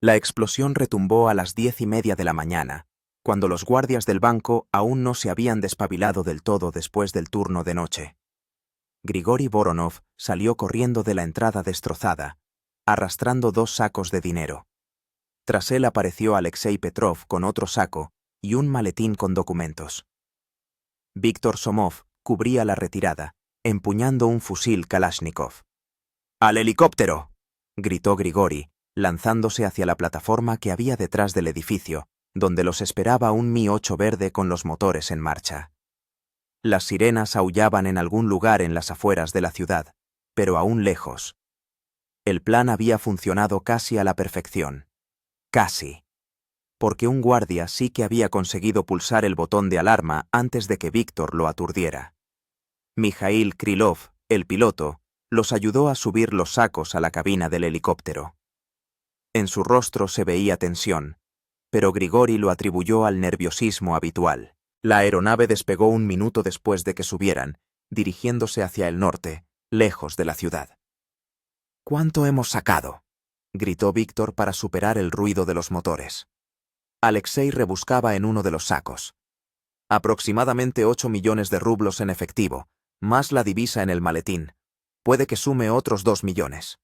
La explosión retumbó a las 10:30 de la mañana, cuando los guardias del banco aún no se habían despabilado del todo después del turno de noche. Grigori Voronov salió corriendo de la entrada destrozada, arrastrando 2 sacos de dinero. Tras él apareció Alexei Petrov con otro saco y un maletín con documentos. Víctor Somov cubría la retirada, empuñando un fusil Kalashnikov. ¡Al helicóptero!, gritó Grigori, lanzándose hacia la plataforma que había detrás del edificio, donde los esperaba un Mi-8 verde con los motores en marcha. Las sirenas aullaban en algún lugar en las afueras de la ciudad, pero aún lejos. El plan había funcionado casi a la perfección. Casi. Porque un guardia sí que había conseguido pulsar el botón de alarma antes de que Víctor lo aturdiera. Mikhail Krylov, el piloto, los ayudó a subir los sacos a la cabina del helicóptero. En su rostro se veía tensión, pero Grigori lo atribuyó al nerviosismo habitual. La aeronave despegó un minuto después de que subieran, dirigiéndose hacia el norte, lejos de la ciudad. «¿Cuánto hemos sacado?», gritó Víctor para superar el ruido de los motores. Alexei rebuscaba en uno de los sacos. «Aproximadamente 8 millones de rublos en efectivo, más la divisa en el maletín. Puede que sume otros 2 millones».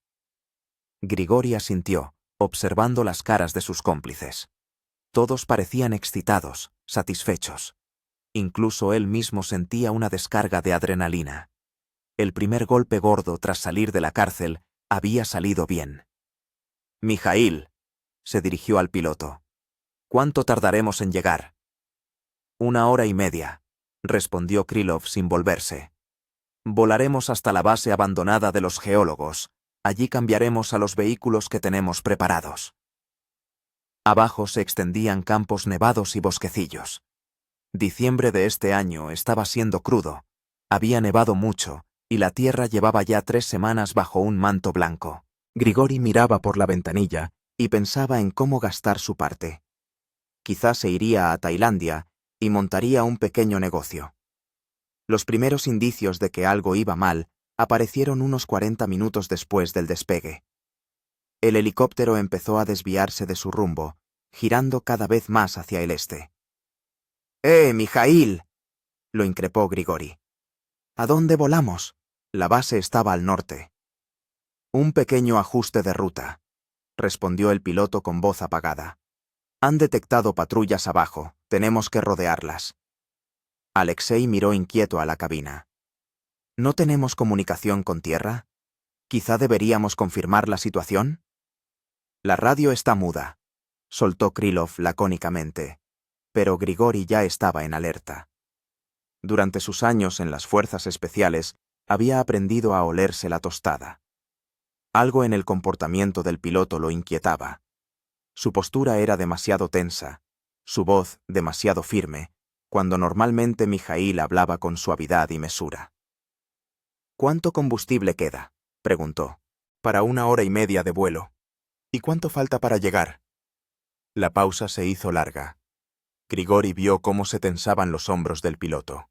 Grigori asintió, observando las caras de sus cómplices. Todos parecían excitados, satisfechos. Incluso él mismo sentía una descarga de adrenalina. El primer golpe gordo tras salir de la cárcel había salido bien. «Mijail», se dirigió al piloto. «¿Cuánto tardaremos en llegar?». «1 hora y media», respondió Krylov sin volverse. «Volaremos hasta la base abandonada de los geólogos. Allí cambiaremos a los vehículos que tenemos preparados». Abajo se extendían campos nevados y bosquecillos. Diciembre de este año estaba siendo crudo. Había nevado mucho, y la tierra llevaba ya 3 semanas bajo un manto blanco. Grigori miraba por la ventanilla y pensaba en cómo gastar su parte. Quizás se iría a Tailandia y montaría un pequeño negocio. Los primeros indicios de que algo iba mal aparecieron unos 40 minutos después del despegue. El helicóptero empezó a desviarse de su rumbo, girando cada vez más hacia el este. Mijail!, lo increpó Grigori. ¿A dónde volamos? La base estaba al norte. Un pequeño ajuste de ruta, respondió el piloto con voz apagada. Han detectado patrullas abajo, tenemos que rodearlas. Alexei miró inquieto a la cabina. ¿No tenemos comunicación con tierra? ¿Quizá deberíamos confirmar la situación? La radio está muda, soltó Krylov lacónicamente, pero Grigori ya estaba en alerta. Durante sus años en las fuerzas especiales, había aprendido a olerse la tostada. Algo en el comportamiento del piloto lo inquietaba. Su postura era demasiado tensa, su voz demasiado firme, cuando normalmente Mijail hablaba con suavidad y mesura. «¿Cuánto combustible queda?», preguntó. «Para 1 hora y media de vuelo. ¿Y cuánto falta para llegar?». La pausa se hizo larga. Grigori vio cómo se tensaban los hombros del piloto.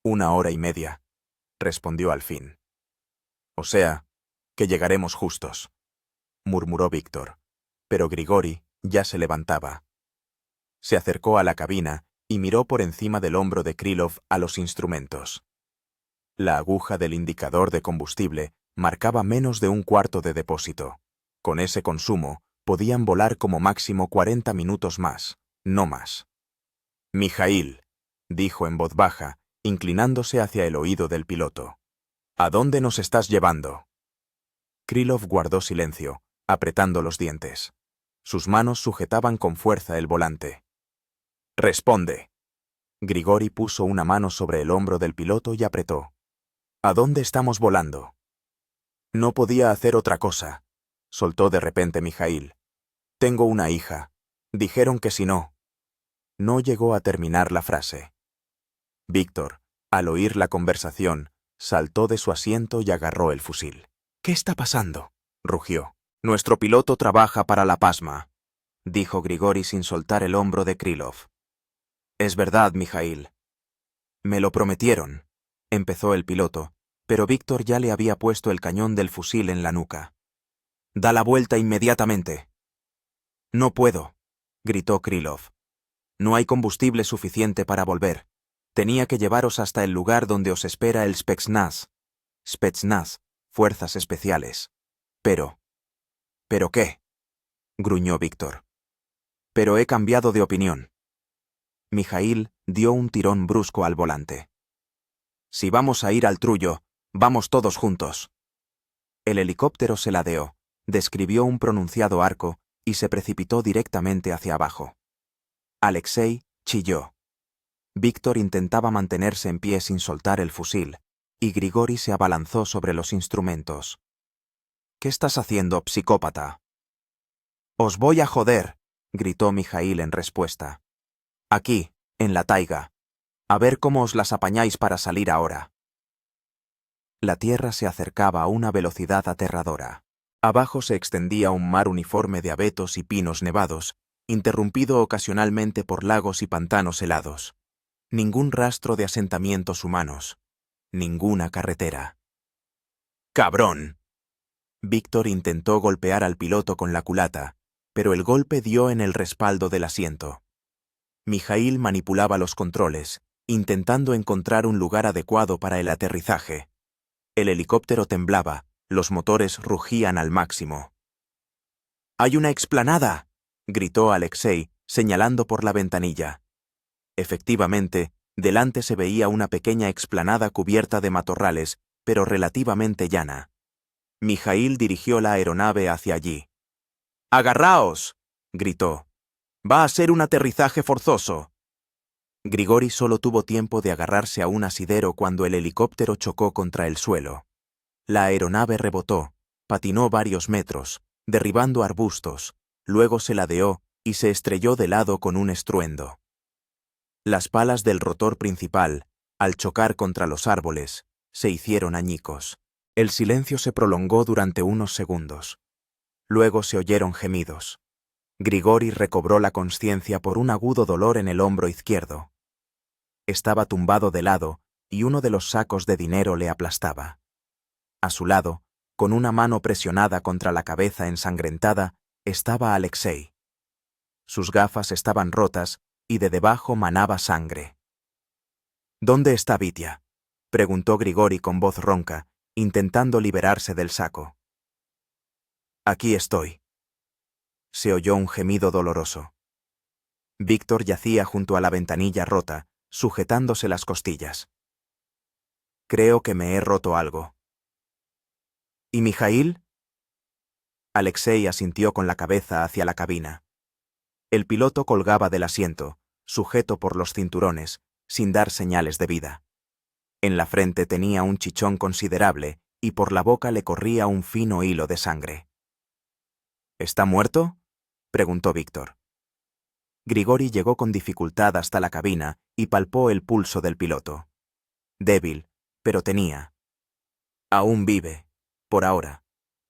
«1 hora y media», respondió al fin. «O sea, que llegaremos justos», murmuró Víctor, pero Grigori ya se levantaba. Se acercó a la cabina y miró por encima del hombro de Krylov a los instrumentos. La aguja del indicador de combustible marcaba menos de 1/4 de depósito. Con ese consumo, podían volar como máximo 40 minutos más, no más. «Mijail», dijo en voz baja, inclinándose hacia el oído del piloto. «¿A dónde nos estás llevando?». Krylov guardó silencio, apretando los dientes. Sus manos sujetaban con fuerza el volante. «Responde». Grigori puso una mano sobre el hombro del piloto y apretó. «¿A dónde estamos volando?». «No podía hacer otra cosa», soltó de repente Mijail. «Tengo una hija. Dijeron que si no». No llegó a terminar la frase. Víctor, al oír la conversación, saltó de su asiento y agarró el fusil. «¿Qué está pasando?», rugió. «Nuestro piloto trabaja para la pasma», dijo Grigori sin soltar el hombro de Krylov. «Es verdad, Mijail». «Me lo prometieron», empezó el piloto, pero Víctor ya le había puesto el cañón del fusil en la nuca. «Da la vuelta inmediatamente», No puedo, gritó Krylov. No hay combustible suficiente para volver. Tenía que llevaros hasta el lugar donde os espera el Spetsnaz. Spetsnaz, fuerzas especiales. Pero... ¿Pero qué? Gruñó Víctor. Pero he cambiado de opinión. Mijaíl dio un tirón brusco al volante. Si vamos a ir al trullo, vamos todos juntos. El helicóptero se ladeó, describió un pronunciado arco y se precipitó directamente hacia abajo. Alexei chilló. Víctor intentaba mantenerse en pie sin soltar el fusil, y Grigori se abalanzó sobre los instrumentos. ¿Qué estás haciendo, psicópata? Os voy a joder, gritó Mijaíl en respuesta. Aquí, en la taiga. A ver cómo os las apañáis para salir ahora. La tierra se acercaba a una velocidad aterradora. Abajo se extendía un mar uniforme de abetos y pinos nevados, interrumpido ocasionalmente por lagos y pantanos helados. Ningún rastro de asentamientos humanos. Ninguna carretera. ¡Cabrón! Víctor intentó golpear al piloto con la culata, pero el golpe dio en el respaldo del asiento. Mijaíl manipulaba los controles, intentando encontrar un lugar adecuado para el aterrizaje. El helicóptero temblaba, los motores rugían al máximo. ¡Hay una explanada!, gritó Alexei, señalando por la ventanilla. Efectivamente, delante se veía una pequeña explanada cubierta de matorrales, pero relativamente llana. Mijaíl dirigió la aeronave hacia allí. ¡Agarraos!, gritó. ¡Va a ser un aterrizaje forzoso! Grigori solo tuvo tiempo de agarrarse a un asidero cuando el helicóptero chocó contra el suelo. La aeronave rebotó, patinó varios metros, derribando arbustos, luego se ladeó y se estrelló de lado con un estruendo. Las palas del rotor principal, al chocar contra los árboles, se hicieron añicos. El silencio se prolongó durante unos segundos. Luego se oyeron gemidos. Grigori recobró la consciencia por un agudo dolor en el hombro izquierdo. Estaba tumbado de lado y uno de los sacos de dinero le aplastaba. A su lado, con una mano presionada contra la cabeza ensangrentada, estaba Alexei. Sus gafas estaban rotas y de debajo manaba sangre. ¿Dónde está Vitya?, preguntó Grigori con voz ronca, intentando liberarse del saco. Aquí estoy. Se oyó un gemido doloroso. Víctor yacía junto a la ventanilla rota, sujetándose las costillas. Creo que me he roto algo. ¿Y Mijaíl? Alexei asintió con la cabeza hacia la cabina. El piloto colgaba del asiento, sujeto por los cinturones, sin dar señales de vida. En la frente tenía un chichón considerable y por la boca le corría un fino hilo de sangre. ¿Está muerto?, preguntó Víctor. Grigori llegó con dificultad hasta la cabina y palpó el pulso del piloto. Débil, pero tenía. Aún vive, por ahora,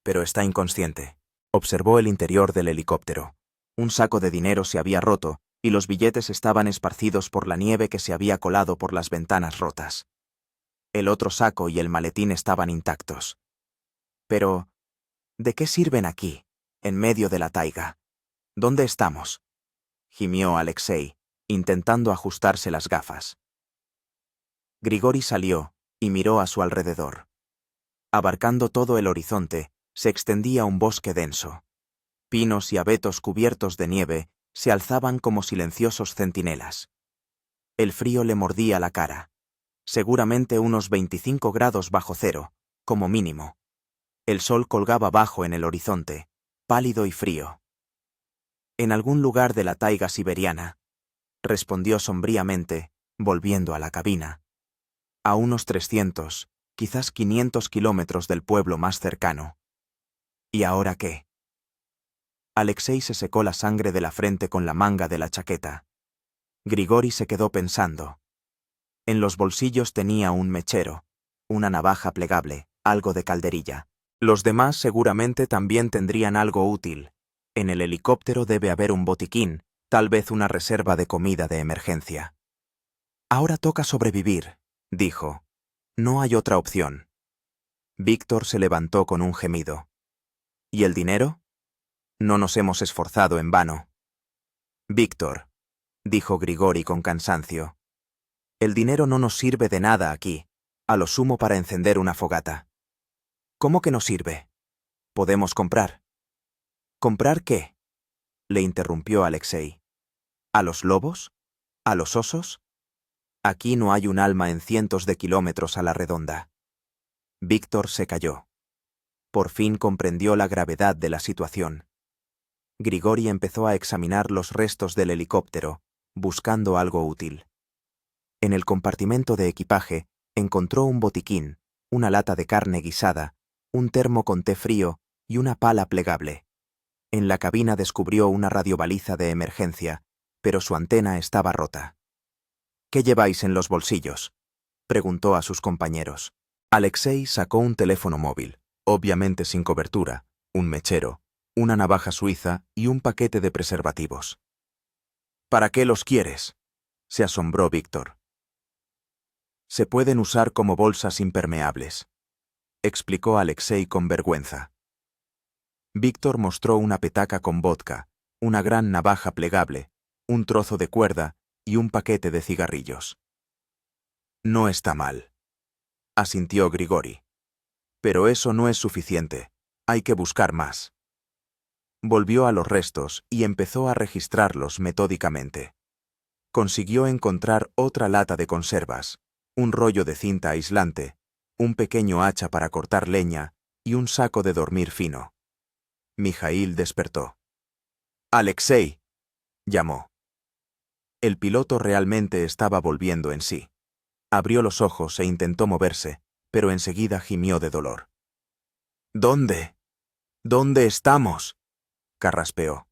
pero está inconsciente. Observó el interior del helicóptero. Un saco de dinero se había roto y los billetes estaban esparcidos por la nieve que se había colado por las ventanas rotas. El otro saco y el maletín estaban intactos. Pero, ¿de qué sirven aquí, en medio de la taiga? ¿Dónde estamos?, gimió Alexei, intentando ajustarse las gafas. Grigori salió y miró a su alrededor. Abarcando todo el horizonte, se extendía un bosque denso. Pinos y abetos cubiertos de nieve se alzaban como silenciosos centinelas. El frío le mordía la cara. Seguramente unos 25 grados bajo cero, como mínimo. El sol colgaba bajo en el horizonte, pálido y frío. En algún lugar de la taiga siberiana, respondió sombríamente, volviendo a la cabina. A unos 300, quizás 500 kilómetros del pueblo más cercano. ¿Y ahora qué? Alexei se secó la sangre de la frente con la manga de la chaqueta. Grigori se quedó pensando. En los bolsillos tenía un mechero, una navaja plegable, algo de calderilla. Los demás seguramente también tendrían algo útil. En el helicóptero debe haber un botiquín, tal vez una reserva de comida de emergencia. Ahora toca sobrevivir, dijo. No hay otra opción. Víctor se levantó con un gemido. ¿Y el dinero? No nos hemos esforzado en vano. Víctor, dijo Grigori con cansancio. El dinero no nos sirve de nada aquí, a lo sumo para encender una fogata. ¿Cómo que no sirve? ¿Podemos comprar? ¿Comprar qué? Le interrumpió Alexei. ¿A los lobos? ¿A los osos? Aquí no hay un alma en cientos de kilómetros a la redonda. Víctor se calló. Por fin comprendió la gravedad de la situación. Grigori empezó a examinar los restos del helicóptero, buscando algo útil. En el compartimento de equipaje encontró un botiquín, una lata de carne guisada, un termo con té frío y una pala plegable. En la cabina descubrió una radiobaliza de emergencia, pero su antena estaba rota. ¿Qué lleváis en los bolsillos?, preguntó a sus compañeros. Alexei sacó un teléfono móvil, obviamente sin cobertura, un mechero, una navaja suiza y un paquete de preservativos. ¿Para qué los quieres?, se asombró Víctor. Se pueden usar como bolsas impermeables, explicó Alexei con vergüenza. Víctor mostró una petaca con vodka, una gran navaja plegable, un trozo de cuerda y un paquete de cigarrillos. No está mal, asintió Grigori. Pero eso no es suficiente, hay que buscar más. Volvió a los restos y empezó a registrarlos metódicamente. Consiguió encontrar otra lata de conservas, un rollo de cinta aislante, un pequeño hacha para cortar leña y un saco de dormir fino. Mijaíl despertó. «Alexei», llamó. El piloto realmente estaba volviendo en sí. Abrió los ojos e intentó moverse, pero enseguida gimió de dolor. «¿Dónde? ¿Dónde estamos?», carraspeó.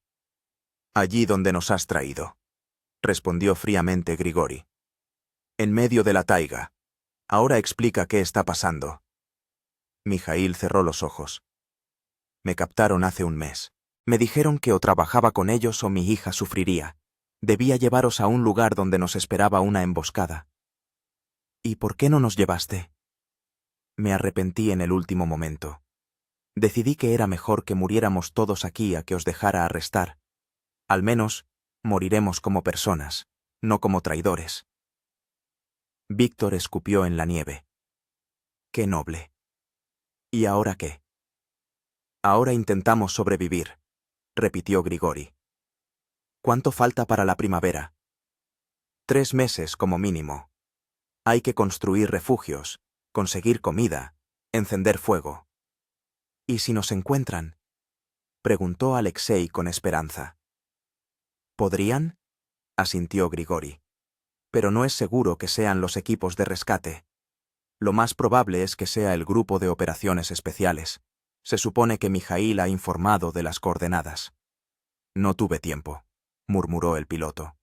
«Allí donde nos has traído», respondió fríamente Grigori. «En medio de la taiga. Ahora explica qué está pasando». Mijaíl cerró los ojos. «Me captaron hace un mes. Me dijeron que o trabajaba con ellos o mi hija sufriría. Debía llevaros a un lugar donde nos esperaba una emboscada». «¿Y por qué no nos llevaste?» «Me arrepentí en el último momento. Decidí que era mejor que muriéramos todos aquí a que os dejara arrestar. Al menos, moriremos como personas, no como traidores». Víctor escupió en la nieve. «Qué noble. ¿Y ahora qué?» «Ahora intentamos sobrevivir», repitió Grigori. «¿Cuánto falta para la primavera?» 3 meses como mínimo. Hay que construir refugios, conseguir comida, encender fuego. «¿Y si nos encuentran?», preguntó Alexei con esperanza. «¿Podrían?», asintió Grigori. «Pero no es seguro que sean los equipos de rescate. Lo más probable es que sea el grupo de operaciones especiales. Se supone que Mijaíl ha informado de las coordenadas». «No tuve tiempo», murmuró el piloto.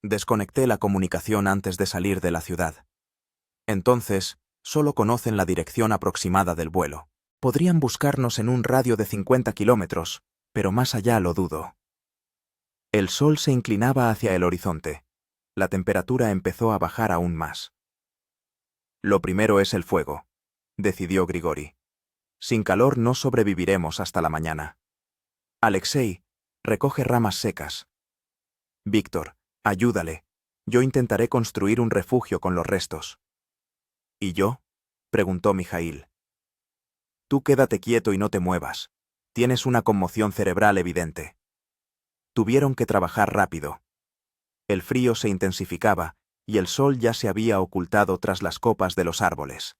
«Desconecté la comunicación antes de salir de la ciudad. Entonces, solo conocen la dirección aproximada del vuelo. Podrían buscarnos en un radio de 50 kilómetros, pero más allá lo dudo». El sol se inclinaba hacia el horizonte. La temperatura empezó a bajar aún más. «Lo primero es el fuego», decidió Grigori. «Sin calor no sobreviviremos hasta la mañana. Alexei, recoge ramas secas. Víctor, ayúdale. Yo intentaré construir un refugio con los restos». «¿Y yo?», preguntó Mijaíl. «Tú quédate quieto y no te muevas. Tienes una conmoción cerebral evidente». Tuvieron que trabajar rápido. El frío se intensificaba y el sol ya se había ocultado tras las copas de los árboles.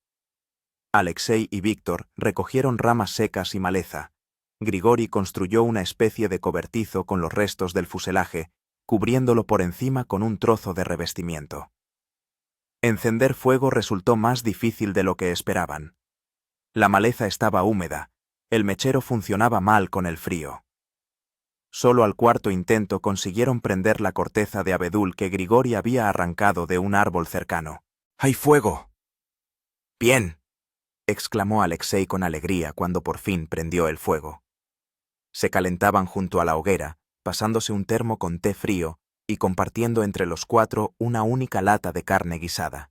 Alexei y Víctor recogieron ramas secas y maleza. Grigori construyó una especie de cobertizo con los restos del fuselaje, cubriéndolo por encima con un trozo de revestimiento. Encender fuego resultó más difícil de lo que esperaban. La maleza estaba húmeda, el mechero funcionaba mal con el frío. Solo al cuarto intento consiguieron prender la corteza de abedul que Grigori había arrancado de un árbol cercano. «¡Hay fuego!». «Bien», exclamó Alexei con alegría cuando por fin prendió el fuego. Se calentaban junto a la hoguera, pasándose un termo con té frío y compartiendo entre los 4 una única lata de carne guisada.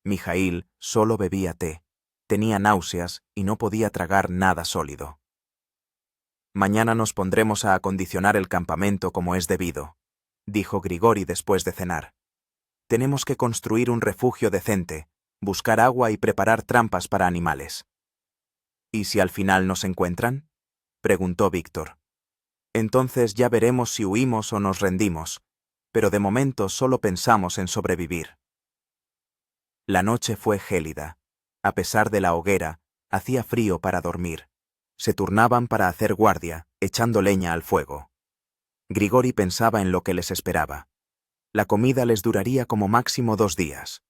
Mijaíl solo bebía té, tenía náuseas y no podía tragar nada sólido. Mañana nos pondremos a acondicionar el campamento como es debido, dijo Grigori después de cenar. Tenemos que construir un refugio decente, buscar agua y preparar trampas para animales. ¿Y si al final nos encuentran?, preguntó Víctor. Entonces ya veremos si huimos o nos rendimos, pero de momento solo pensamos en sobrevivir. La noche fue gélida. A pesar de la hoguera, hacía frío para dormir. Se turnaban para hacer guardia, echando leña al fuego. Grigori pensaba en lo que les esperaba. La comida les duraría como máximo 2 días.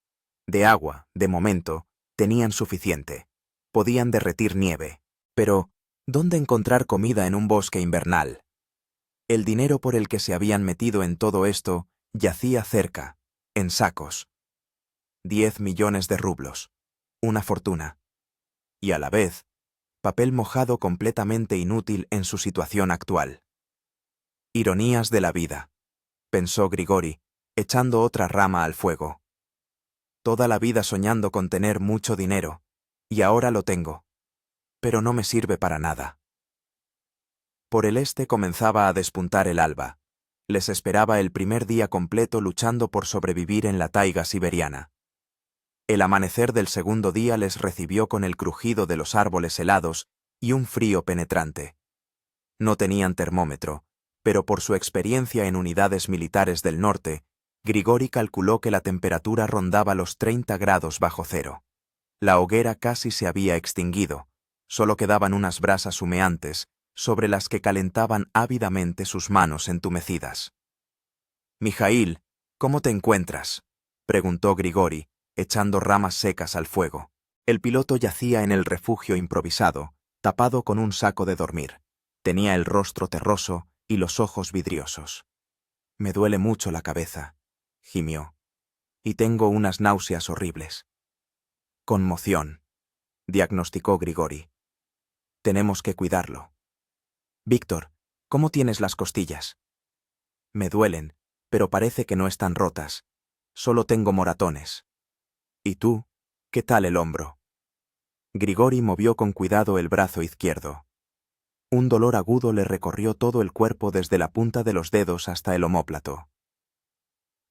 De agua, de momento, tenían suficiente. Podían derretir nieve. Pero, ¿dónde encontrar comida en un bosque invernal? El dinero por el que se habían metido en todo esto yacía cerca, en sacos. 10 millones de rublos. Una fortuna. Y a la vez, papel mojado completamente inútil en su situación actual. Ironías de la vida, pensó Grigori, echando otra rama al fuego. Toda la vida soñando con tener mucho dinero, y ahora lo tengo. Pero no me sirve para nada. Por el este comenzaba a despuntar el alba. Les esperaba el primer día completo luchando por sobrevivir en la taiga siberiana. El amanecer del segundo día les recibió con el crujido de los árboles helados y un frío penetrante. No tenían termómetro, pero por su experiencia en unidades militares del norte, Grigori calculó que la temperatura rondaba los 30 grados bajo cero. La hoguera casi se había extinguido, solo quedaban unas brasas humeantes, sobre las que calentaban ávidamente sus manos entumecidas. «Mijaíl, ¿cómo te encuentras?», preguntó Grigori, echando ramas secas al fuego. El piloto yacía en el refugio improvisado, tapado con un saco de dormir. Tenía el rostro terroso y los ojos vidriosos. «Me duele mucho la cabeza», gimió, «y tengo unas náuseas horribles». «Conmoción», diagnosticó Grigori. «Tenemos que cuidarlo». «Víctor, ¿cómo tienes las costillas?». «Me duelen, pero parece que no están rotas. Solo tengo moratones». «¿Y tú? ¿Qué tal el hombro?». Grigori movió con cuidado el brazo izquierdo. Un dolor agudo le recorrió todo el cuerpo desde la punta de los dedos hasta el omóplato.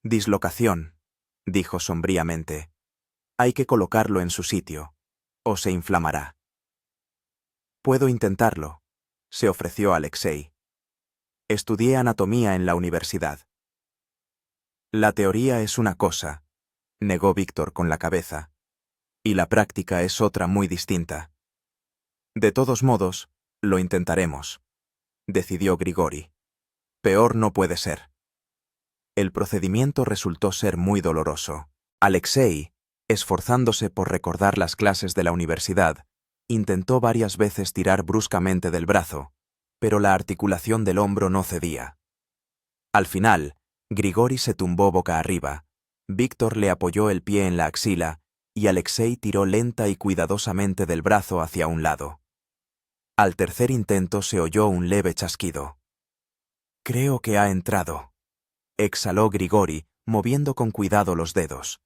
«Dislocación», dijo sombríamente. «Hay que colocarlo en su sitio, o se inflamará». «Puedo intentarlo», se ofreció Alexei. «Estudié anatomía en la universidad». «La teoría es una cosa», negó Víctor con la cabeza, «y la práctica es otra muy distinta». «De todos modos, lo intentaremos», decidió Grigori. «Peor no puede ser». El procedimiento resultó ser muy doloroso. Alexei, esforzándose por recordar las clases de la universidad, intentó varias veces tirar bruscamente del brazo, pero la articulación del hombro no cedía. Al final, Grigori se tumbó boca arriba, Víctor le apoyó el pie en la axila y Alexei tiró lenta y cuidadosamente del brazo hacia un lado. Al tercer intento se oyó un leve chasquido. «Creo que ha entrado», exhaló Grigori, moviendo con cuidado los dedos.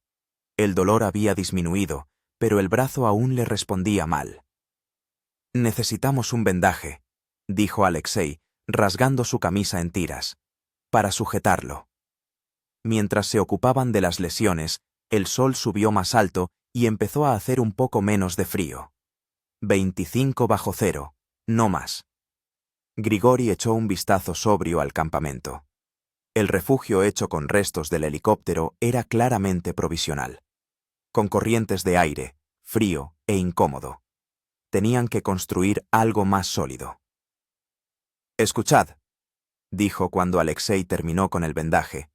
El dolor había disminuido, pero el brazo aún le respondía mal. «Necesitamos un vendaje», dijo Alexei, rasgando su camisa en tiras, «para sujetarlo». Mientras se ocupaban de las lesiones, el sol subió más alto y empezó a hacer un poco menos de frío. 25 bajo cero, no más. Grigori echó un vistazo sobrio al campamento. El refugio hecho con restos del helicóptero era claramente provisional. Con corrientes de aire, frío e incómodo. Tenían que construir algo más sólido. «Escuchad», dijo cuando Alexei terminó con el vendaje.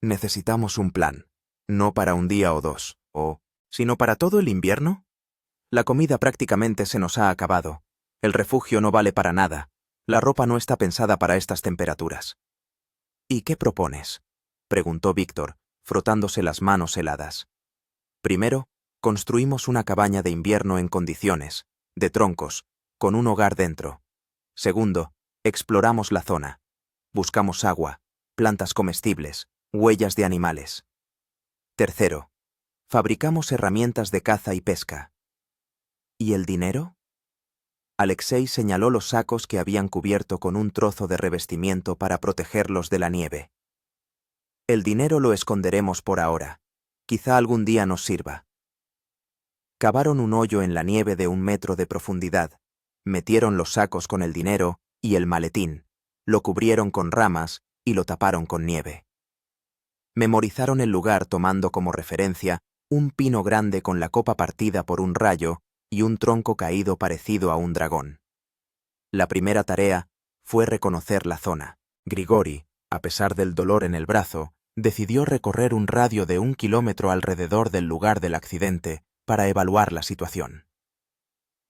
«Necesitamos un plan, no para un día o dos, sino para todo el invierno. La comida prácticamente se nos ha acabado. El refugio no vale para nada. La ropa no está pensada para estas temperaturas». «¿Y qué propones?», preguntó Víctor, frotándose las manos heladas. «Primero, construimos una cabaña de invierno en condiciones, de troncos, con un hogar dentro. Segundo, exploramos la zona. Buscamos agua, plantas comestibles, huellas de animales. Tercero, fabricamos herramientas de caza y pesca». «¿Y el dinero?». Alexei señaló los sacos que habían cubierto con un trozo de revestimiento para protegerlos de la nieve. El dinero lo esconderemos por ahora. Quizá algún día nos sirva. Cavaron un hoyo en la nieve de 1 metro de profundidad, metieron los sacos con el dinero y el maletín, lo cubrieron con ramas y lo taparon con nieve. Memorizaron el lugar tomando como referencia un pino grande con la copa partida por un rayo y un tronco caído parecido a un dragón. La primera tarea fue reconocer la zona. Grigori, a pesar del dolor en el brazo, decidió recorrer un radio de 1 kilómetro alrededor del lugar del accidente para evaluar la situación.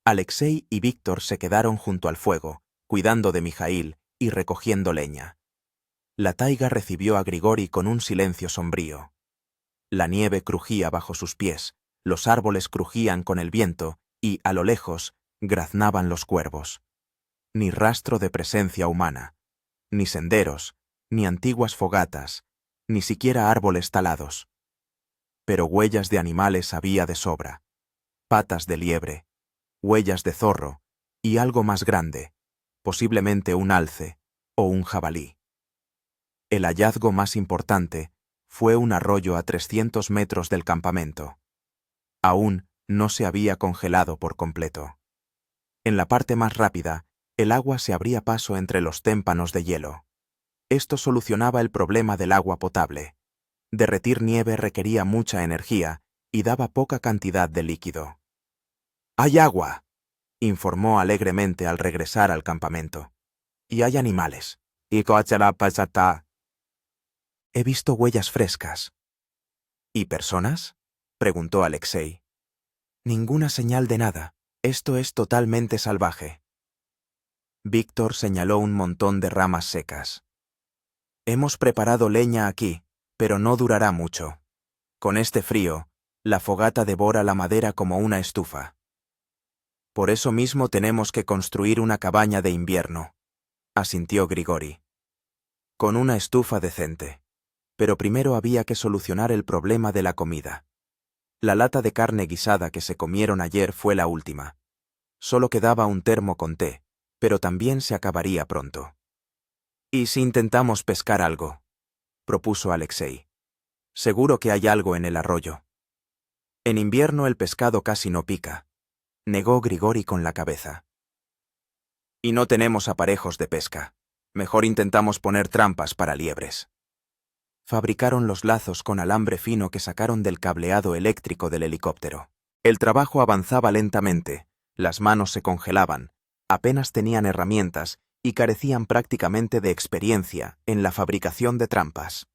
Alexei y Víctor se quedaron junto al fuego, cuidando de Mijaíl y recogiendo leña. La taiga recibió a Grigori con un silencio sombrío. La nieve crujía bajo sus pies, los árboles crujían con el viento y, a lo lejos, graznaban los cuervos. Ni rastro de presencia humana, ni senderos, ni antiguas fogatas, ni siquiera árboles talados. Pero huellas de animales había de sobra. Patas de liebre, huellas de zorro y algo más grande, posiblemente un alce o un jabalí. El hallazgo más importante fue un arroyo a 300 metros del campamento. Aún no se había congelado por completo. En la parte más rápida, el agua se abría paso entre los témpanos de hielo. Esto solucionaba el problema del agua potable. Derretir nieve requería mucha energía y daba poca cantidad de líquido. «¡Hay agua!», informó alegremente al regresar al campamento. «Y hay animales. He visto huellas frescas». «¿Y personas?», preguntó Alexei. «Ninguna señal de nada. Esto es totalmente salvaje». Víctor señaló un montón de ramas secas. «Hemos preparado leña aquí, pero no durará mucho. Con este frío, la fogata devora la madera como una estufa. Por eso mismo tenemos que construir una cabaña de invierno», asintió Grigori. «Con una estufa decente. Pero primero había que solucionar el problema de la comida. La lata de carne guisada que se comieron ayer fue la última. Solo quedaba un termo con té, pero también se acabaría pronto». «¿Y si intentamos pescar algo?», propuso Alexei. «Seguro que hay algo en el arroyo». «En invierno el pescado casi no pica», negó Grigori con la cabeza. «Y no tenemos aparejos de pesca. Mejor intentamos poner trampas para liebres». Fabricaron los lazos con alambre fino que sacaron del cableado eléctrico del helicóptero. El trabajo avanzaba lentamente, las manos se congelaban, apenas tenían herramientas y carecían prácticamente de experiencia en la fabricación de trampas.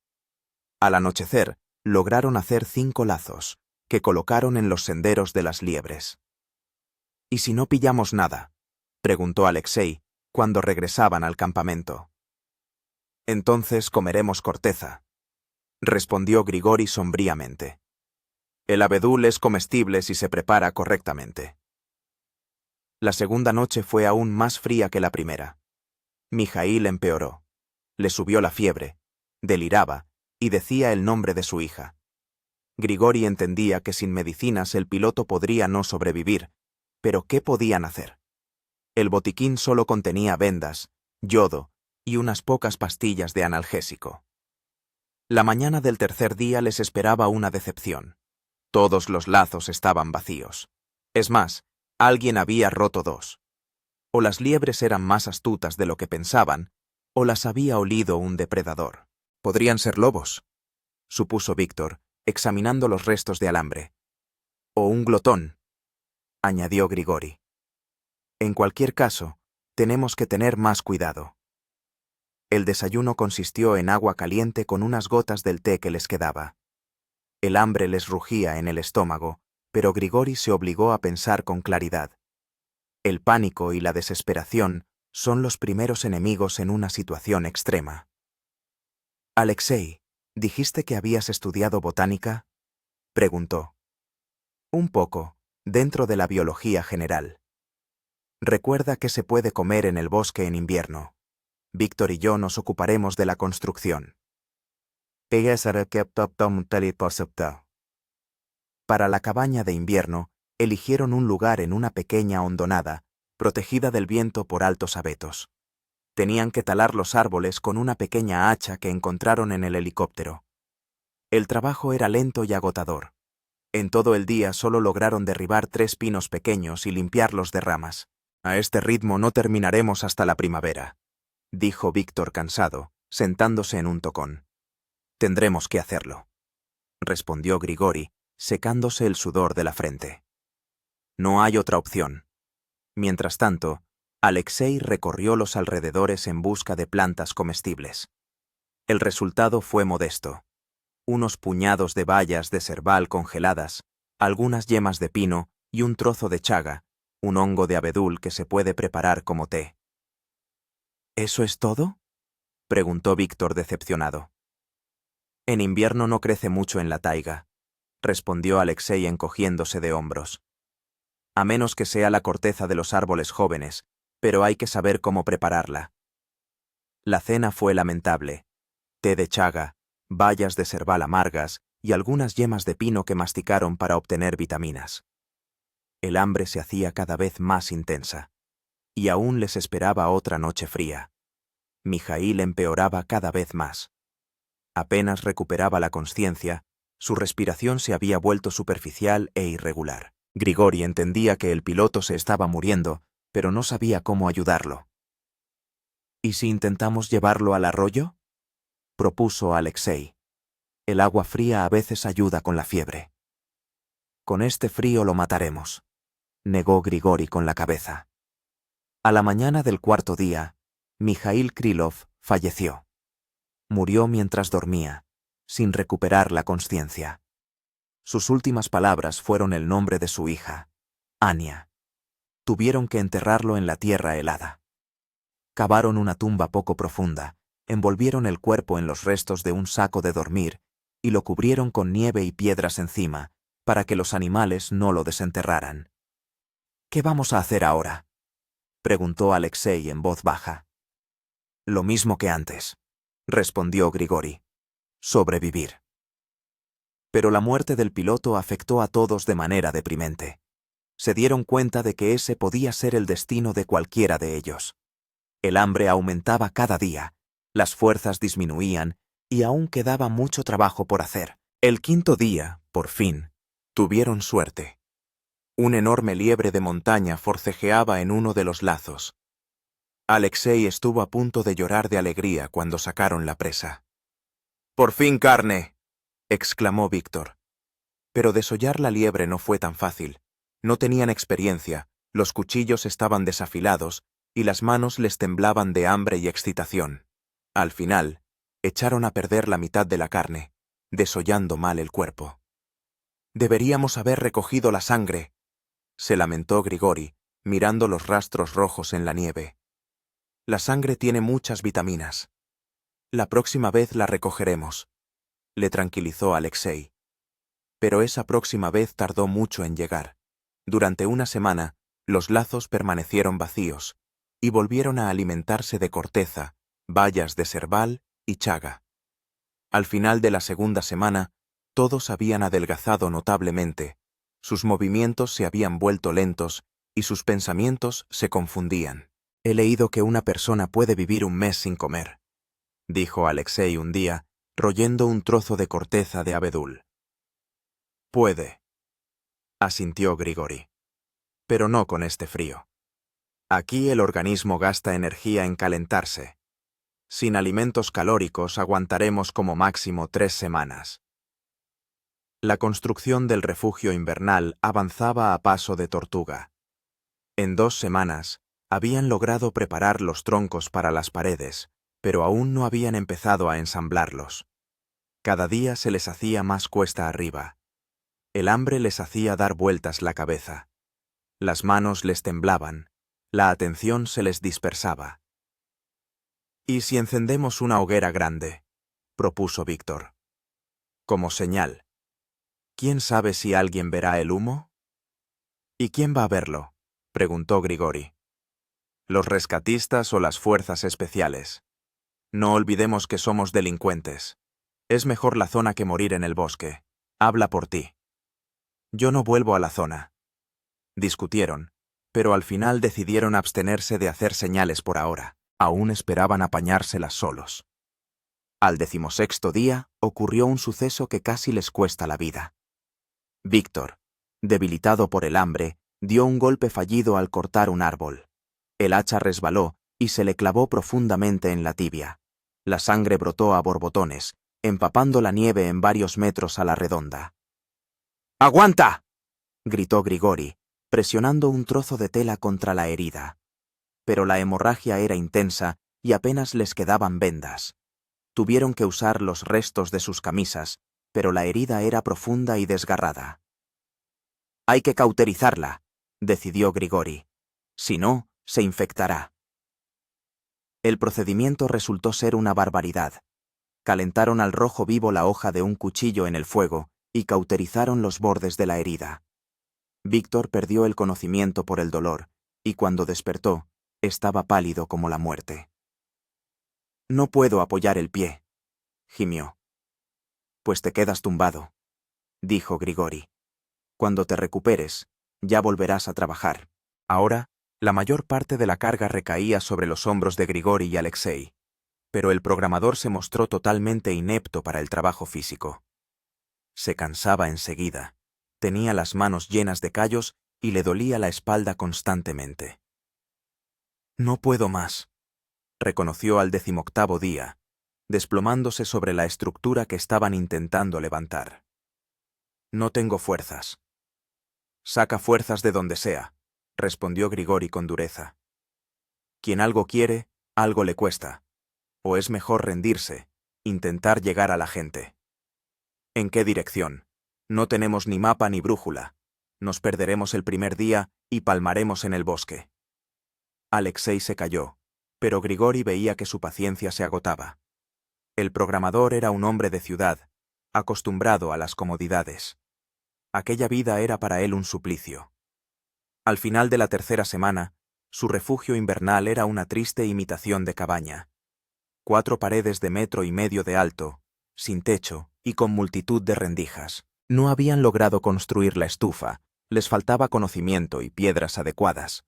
Al anochecer, lograron hacer 5 lazos, que colocaron en los senderos de las liebres. «¿Y si no pillamos nada?», preguntó Alexei, cuando regresaban al campamento. «Entonces comeremos corteza», respondió Grigori sombríamente. «El abedul es comestible si se prepara correctamente». La segunda noche fue aún más fría que la primera. Mijaíl empeoró. Le subió la fiebre, deliraba y decía el nombre de su hija. Grigori entendía que sin medicinas el piloto podría no sobrevivir, pero ¿qué podían hacer? El botiquín solo contenía vendas, yodo y unas pocas pastillas de analgésico. La mañana del tercer día les esperaba una decepción. Todos los lazos estaban vacíos. Es más, alguien había roto 2. O las liebres eran más astutas de lo que pensaban, o las había olido un depredador. «Podrían ser lobos», supuso Víctor, examinando los restos de alambre. «O un glotón», añadió Grigori. «En cualquier caso, tenemos que tener más cuidado». El desayuno consistió en agua caliente con unas gotas del té que les quedaba. El hambre les rugía en el estómago, pero Grigori se obligó a pensar con claridad. El pánico y la desesperación son los primeros enemigos en una situación extrema. «Alexei, ¿dijiste que habías estudiado botánica?», preguntó. «Un poco, dentro de la biología general. Recuerda que se puede comer en el bosque en invierno. Víctor y yo nos ocuparemos de la construcción». Para la cabaña de invierno, eligieron un lugar en una pequeña hondonada, protegida del viento por altos abetos. Tenían que talar los árboles con una pequeña hacha que encontraron en el helicóptero. El trabajo era lento y agotador. En todo el día solo lograron derribar 3 pinos pequeños y limpiarlos de ramas. «A este ritmo no terminaremos hasta la primavera», dijo Víctor cansado, sentándose en un tocón. «Tendremos que hacerlo», respondió Grigori, secándose el sudor de la frente. «No hay otra opción». Mientras tanto, Alexei recorrió los alrededores en busca de plantas comestibles. El resultado fue modesto. Unos puñados de bayas de serbal congeladas, algunas yemas de pino y un trozo de chaga, un hongo de abedul que se puede preparar como té. ¿Eso es todo?, preguntó Víctor decepcionado. En invierno no crece mucho en la taiga, respondió Alexei encogiéndose de hombros. A menos que sea la corteza de los árboles jóvenes, pero hay que saber cómo prepararla. La cena fue lamentable. Té de chaga, bayas de serbal amargas y algunas yemas de pino que masticaron para obtener vitaminas. El hambre se hacía cada vez más intensa, y aún les esperaba otra noche fría. Mijaíl empeoraba cada vez más. Apenas recuperaba la consciencia, su respiración se había vuelto superficial e irregular. Grigori entendía que el piloto se estaba muriendo, pero no sabía cómo ayudarlo. ¿Y si intentamos llevarlo al arroyo?, propuso Alexei. El agua fría a veces ayuda con la fiebre. Con este frío lo mataremos, negó Grigori con la cabeza. A la mañana del 4.º día, Mijaíl Krylov falleció. Murió mientras dormía, sin recuperar la consciencia. Sus últimas palabras fueron el nombre de su hija, Ania. Tuvieron que enterrarlo en la tierra helada. Cavaron una tumba poco profunda, envolvieron el cuerpo en los restos de un saco de dormir y lo cubrieron con nieve y piedras encima, para que los animales no lo desenterraran. «¿Qué vamos a hacer ahora?», preguntó Alexei en voz baja. «Lo mismo que antes», respondió Grigori. «Sobrevivir». Pero la muerte del piloto afectó a todos de manera deprimente. Se dieron cuenta de que ese podía ser el destino de cualquiera de ellos. El hambre aumentaba cada día, las fuerzas disminuían y aún quedaba mucho trabajo por hacer. El 5.º día, por fin, tuvieron suerte. Un enorme liebre de montaña forcejeaba en uno de los lazos. Alexei estuvo a punto de llorar de alegría cuando sacaron la presa. «¡Por fin carne!», exclamó Víctor. Pero desollar la liebre no fue tan fácil. No tenían experiencia, los cuchillos estaban desafilados y las manos les temblaban de hambre y excitación. Al final, echaron a perder la mitad de la carne, desollando mal el cuerpo. «Deberíamos haber recogido la sangre», se lamentó Grigori, mirando los rastros rojos en la nieve. «La sangre tiene muchas vitaminas. La próxima vez la recogeremos», le tranquilizó Alexei. Pero esa próxima vez tardó mucho en llegar. Durante una semana, los lazos permanecieron vacíos y volvieron a alimentarse de corteza, bayas de serbal y chaga. Al final de la segunda semana, todos habían adelgazado notablemente, sus movimientos se habían vuelto lentos y sus pensamientos se confundían. «He leído que una persona puede vivir un mes sin comer», dijo Alexei un día, royendo un trozo de corteza de abedul. «Puede», asintió Grigori. «Pero no con este frío. Aquí el organismo gasta energía en calentarse. Sin alimentos calóricos aguantaremos como máximo 3 semanas». La construcción del refugio invernal avanzaba a paso de tortuga. En 2 semanas, habían logrado preparar los troncos para las paredes, pero aún no habían empezado a ensamblarlos. Cada día se les hacía más cuesta arriba. El hambre les hacía dar vueltas la cabeza. Las manos les temblaban, la atención se les dispersaba. «¿Y si encendemos una hoguera grande?», propuso Víctor. «Como señal. ¿Quién sabe si alguien verá el humo?». «¿Y quién va a verlo?», preguntó Grigori. «Los rescatistas o las fuerzas especiales. No olvidemos que somos delincuentes. Es mejor la zona que morir en el bosque. Habla por ti». «Yo no vuelvo a la zona». Discutieron, pero al final decidieron abstenerse de hacer señales por ahora. Aún esperaban apañárselas solos. Al 16º día ocurrió un suceso que casi les cuesta la vida. Víctor, debilitado por el hambre, dio un golpe fallido al cortar un árbol. El hacha resbaló y se le clavó profundamente en la tibia. La sangre brotó a borbotones, empapando la nieve en varios metros a la redonda. ¡Aguanta!, gritó Grigori, presionando un trozo de tela contra la herida. Pero la hemorragia era intensa y apenas les quedaban vendas. Tuvieron que usar los restos de sus camisas, pero la herida era profunda y desgarrada. «Hay que cauterizarla», decidió Grigori. «Si no, se infectará». El procedimiento resultó ser una barbaridad. Calentaron al rojo vivo la hoja de un cuchillo en el fuego y cauterizaron los bordes de la herida. Víctor perdió el conocimiento por el dolor, y cuando despertó, estaba pálido como la muerte. «No puedo apoyar el pie», gimió. «Pues te quedas tumbado», dijo Grigori. «Cuando te recuperes, ya volverás a trabajar». Ahora, la mayor parte de la carga recaía sobre los hombros de Grigori y Alexei, pero el programador se mostró totalmente inepto para el trabajo físico. Se cansaba enseguida, tenía las manos llenas de callos y le dolía la espalda constantemente. «No puedo más», reconoció al 18º día, desplomándose sobre la estructura que estaban intentando levantar. «No tengo fuerzas». «Saca fuerzas de donde sea», respondió Grigori con dureza. «Quien algo quiere, algo le cuesta. O es mejor rendirse, intentar llegar a la gente». «¿En qué dirección? No tenemos ni mapa ni brújula. Nos perderemos el primer día y palmaremos en el bosque». Alexei se calló, pero Grigori veía que su paciencia se agotaba. El programador era un hombre de ciudad, acostumbrado a las comodidades. Aquella vida era para él un suplicio. Al final de la tercera semana, su refugio invernal era una triste imitación de cabaña. 4 paredes de 1,5 metros de alto, sin techo y con multitud de rendijas. No habían logrado construir la estufa, les faltaba conocimiento y piedras adecuadas.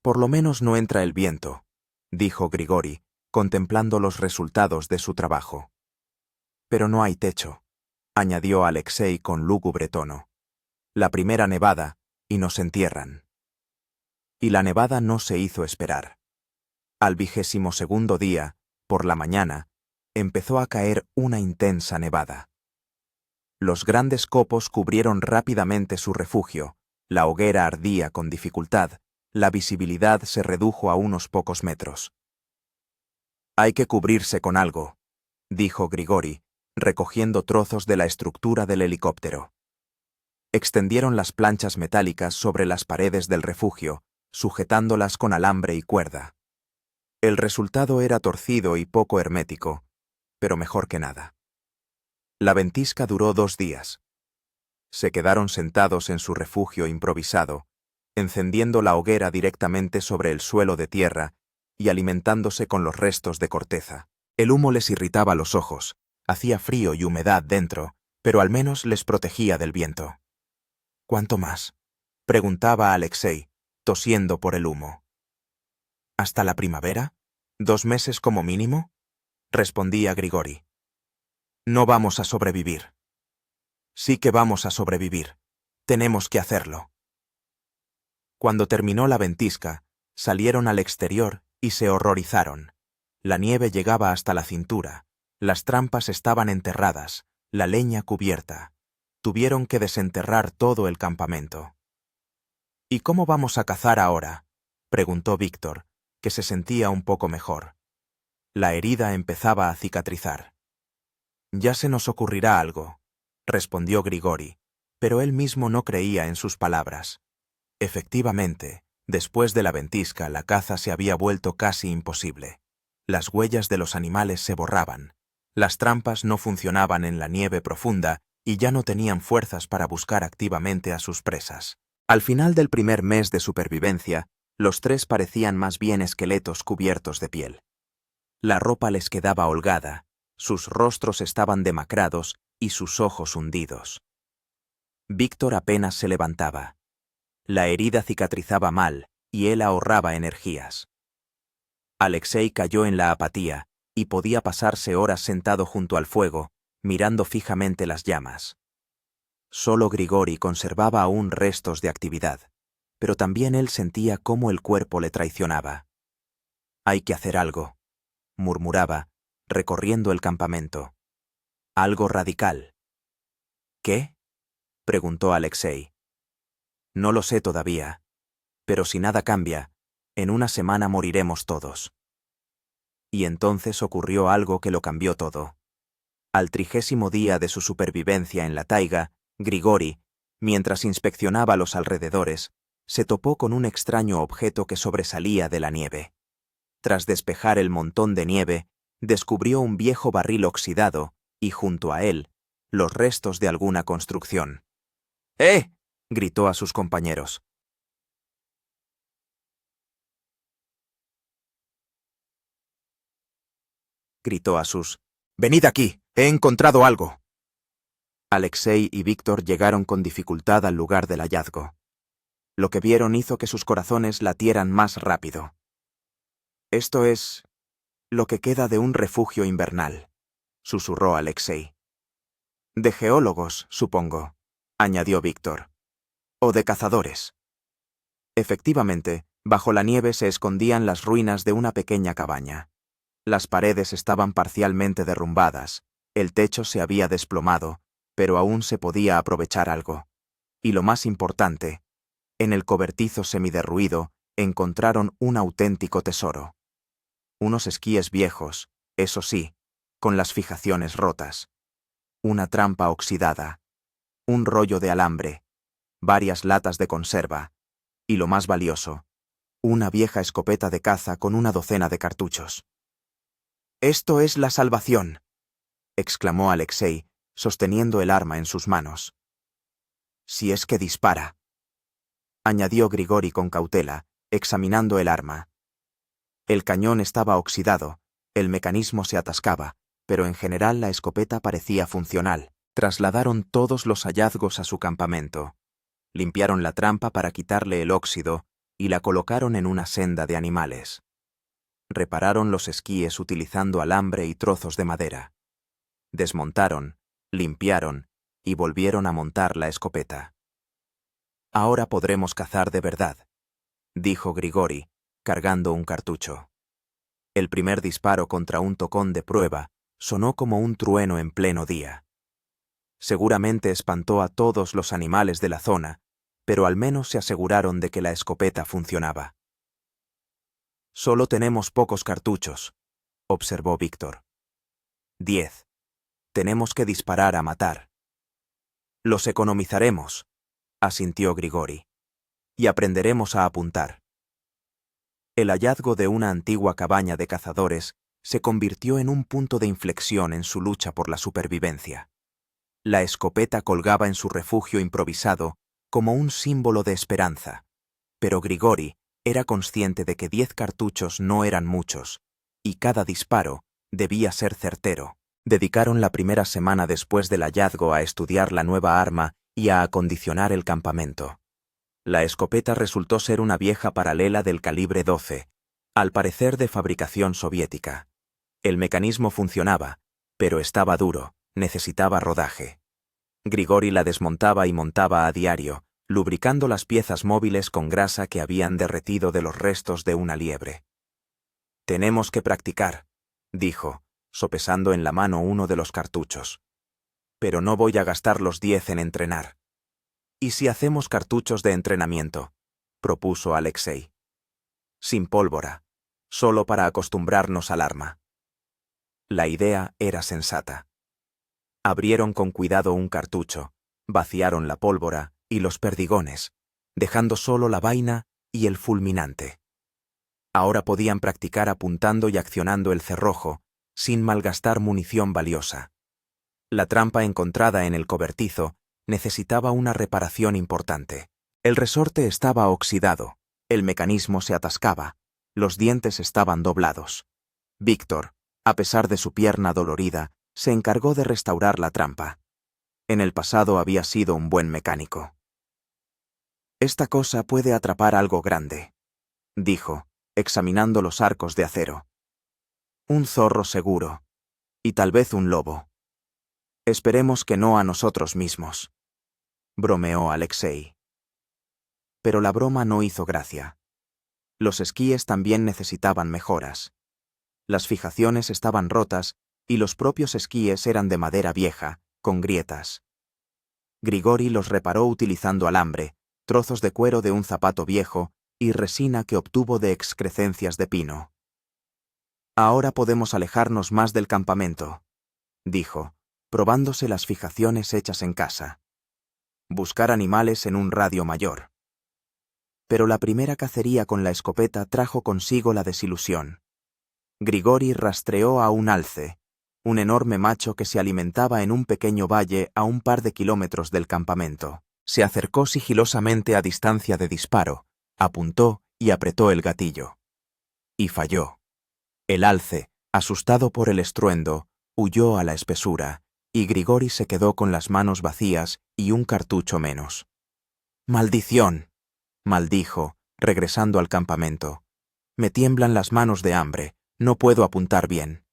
«Por lo menos no entra el viento», dijo Grigori, contemplando los resultados de su trabajo. «Pero no hay techo», añadió Alexei con lúgubre tono. «La primera nevada, y nos entierran». Y la nevada no se hizo esperar. Al 22º día, por la mañana, empezó a caer una intensa nevada. Los grandes copos cubrieron rápidamente su refugio, la hoguera ardía con dificultad, la visibilidad se redujo a unos pocos metros. «Hay que cubrirse con algo», dijo Grigori, recogiendo trozos de la estructura del helicóptero. Extendieron las planchas metálicas sobre las paredes del refugio, sujetándolas con alambre y cuerda. El resultado era torcido y poco hermético, pero mejor que nada. La ventisca duró 2 días. Se quedaron sentados en su refugio improvisado, encendiendo la hoguera directamente sobre el suelo de tierra y alimentándose con los restos de corteza. El humo les irritaba los ojos, hacía frío y humedad dentro, pero al menos les protegía del viento. «¿Cuánto más?», preguntaba Alexei, tosiendo por el humo. «¿Hasta la primavera? 2 meses como mínimo?», respondía Grigori. «No vamos a sobrevivir». «Sí que vamos a sobrevivir. Tenemos que hacerlo». Cuando terminó la ventisca, salieron al exterior y se horrorizaron. La nieve llegaba hasta la cintura, las trampas estaban enterradas, la leña cubierta. Tuvieron que desenterrar todo el campamento. «¿Y cómo vamos a cazar ahora?», preguntó Víctor, que se sentía un poco mejor. La herida empezaba a cicatrizar. «Ya se nos ocurrirá algo», respondió Grigori, pero él mismo no creía en sus palabras. Efectivamente, después de la ventisca la caza se había vuelto casi imposible. Las huellas de los animales se borraban, las trampas no funcionaban en la nieve profunda y ya no tenían fuerzas para buscar activamente a sus presas. Al final del primer mes de supervivencia, los 3 parecían más bien esqueletos cubiertos de piel. La ropa les quedaba holgada, sus rostros estaban demacrados y sus ojos hundidos. Víctor apenas se levantaba. La herida cicatrizaba mal, y él ahorraba energías. Alexei cayó en la apatía, y podía pasarse horas sentado junto al fuego, mirando fijamente las llamas. Solo Grigori conservaba aún restos de actividad, pero también él sentía cómo el cuerpo le traicionaba. «Hay que hacer algo», murmuraba, recorriendo el campamento. «Algo radical». «¿Qué?», preguntó Alexei. «No lo sé todavía, pero si nada cambia, en una semana moriremos todos». Y entonces ocurrió algo que lo cambió todo. Al 30º día de su supervivencia en la taiga, Grigori, mientras inspeccionaba los alrededores, se topó con un extraño objeto que sobresalía de la nieve. Tras despejar el montón de nieve, descubrió un viejo barril oxidado y, junto a él, los restos de alguna construcción. «¡Eh!», gritó a sus compañeros. «¡Venid aquí! ¡He encontrado algo!». Alexei y Víctor llegaron con dificultad al lugar del hallazgo. Lo que vieron hizo que sus corazones latieran más rápido. «Esto es lo que queda de un refugio invernal», susurró Alexei. «De geólogos, supongo», añadió Víctor. «O de cazadores». Efectivamente, bajo la nieve se escondían las ruinas de una pequeña cabaña. Las paredes estaban parcialmente derrumbadas, el techo se había desplomado, pero aún se podía aprovechar algo. Y lo más importante, en el cobertizo semiderruido encontraron un auténtico tesoro. Unos esquíes viejos, eso sí, con las fijaciones rotas. Una trampa oxidada. Un rollo de alambre. Varias latas de conserva. Y lo más valioso, una vieja escopeta de caza con una docena de cartuchos. «Esto es la salvación», exclamó Alexei, sosteniendo el arma en sus manos. «Si es que dispara», añadió Grigori con cautela, examinando el arma. El cañón estaba oxidado, el mecanismo se atascaba, pero en general la escopeta parecía funcional. Trasladaron todos los hallazgos a su campamento. Limpiaron la trampa para quitarle el óxido y la colocaron en una senda de animales. Repararon los esquíes utilizando alambre y trozos de madera. Desmontaron, limpiaron y volvieron a montar la escopeta. «Ahora podremos cazar de verdad», dijo Grigori, cargando un cartucho. El primer disparo contra un tocón de prueba sonó como un trueno en pleno día. Seguramente espantó a todos los animales de la zona, pero al menos se aseguraron de que la escopeta funcionaba. «Solo tenemos pocos cartuchos», observó Víctor. 10. Tenemos que disparar a matar. «Los economizaremos», asintió Grigori, «y aprenderemos a apuntar». El hallazgo de una antigua cabaña de cazadores se convirtió en un punto de inflexión en su lucha por la supervivencia. La escopeta colgaba en su refugio improvisado como un símbolo de esperanza, pero Grigori era consciente de que 10 cartuchos no eran muchos, y cada disparo debía ser certero. Dedicaron la primera semana después del hallazgo a estudiar la nueva arma y a acondicionar el campamento. La escopeta resultó ser una vieja paralela del calibre 12, al parecer de fabricación soviética. El mecanismo funcionaba, pero estaba duro, necesitaba rodaje. Grigori la desmontaba y montaba a diario, lubricando las piezas móviles con grasa que habían derretido de los restos de una liebre. «Tenemos que practicar», dijo, sopesando en la mano uno de los cartuchos. «Pero no voy a gastar los 10 en entrenar». «¿Y si hacemos cartuchos de entrenamiento?», propuso Alexei. «Sin pólvora, solo para acostumbrarnos al arma». La idea era sensata. Abrieron con cuidado un cartucho, vaciaron la pólvora y los perdigones, dejando solo la vaina y el fulminante. Ahora podían practicar apuntando y accionando el cerrojo, sin malgastar munición valiosa. La trampa encontrada en el cobertizo necesitaba una reparación importante. El resorte estaba oxidado, el mecanismo se atascaba, los dientes estaban doblados. Víctor, a pesar de su pierna dolorida, se encargó de restaurar la trampa. En el pasado había sido un buen mecánico. Esta cosa puede atrapar algo grande, dijo, examinando los arcos de acero. Un zorro seguro. Y tal vez un lobo. Esperemos que no a nosotros mismos, bromeó Alexei. Pero la broma no hizo gracia. Los esquíes también necesitaban mejoras. Las fijaciones estaban rotas y los propios esquíes eran de madera vieja, con grietas. Grigori los reparó utilizando alambre, trozos de cuero de un zapato viejo y resina que obtuvo de excrescencias de pino. Ahora podemos alejarnos más del campamento, dijo, probándose las fijaciones hechas en casa. Buscar animales en un radio mayor. Pero la primera cacería con la escopeta trajo consigo la desilusión. Grigori rastreó a un alce, un enorme macho que se alimentaba en un pequeño valle a un par de kilómetros del campamento. Se acercó sigilosamente a distancia de disparo, apuntó y apretó el gatillo. Y falló. El alce, asustado por el estruendo, huyó a la espesura, y Grigori se quedó con las manos vacías y un cartucho menos. «¡Maldición!», maldijo, regresando al campamento. «Me tiemblan las manos de hambre, no puedo apuntar bien».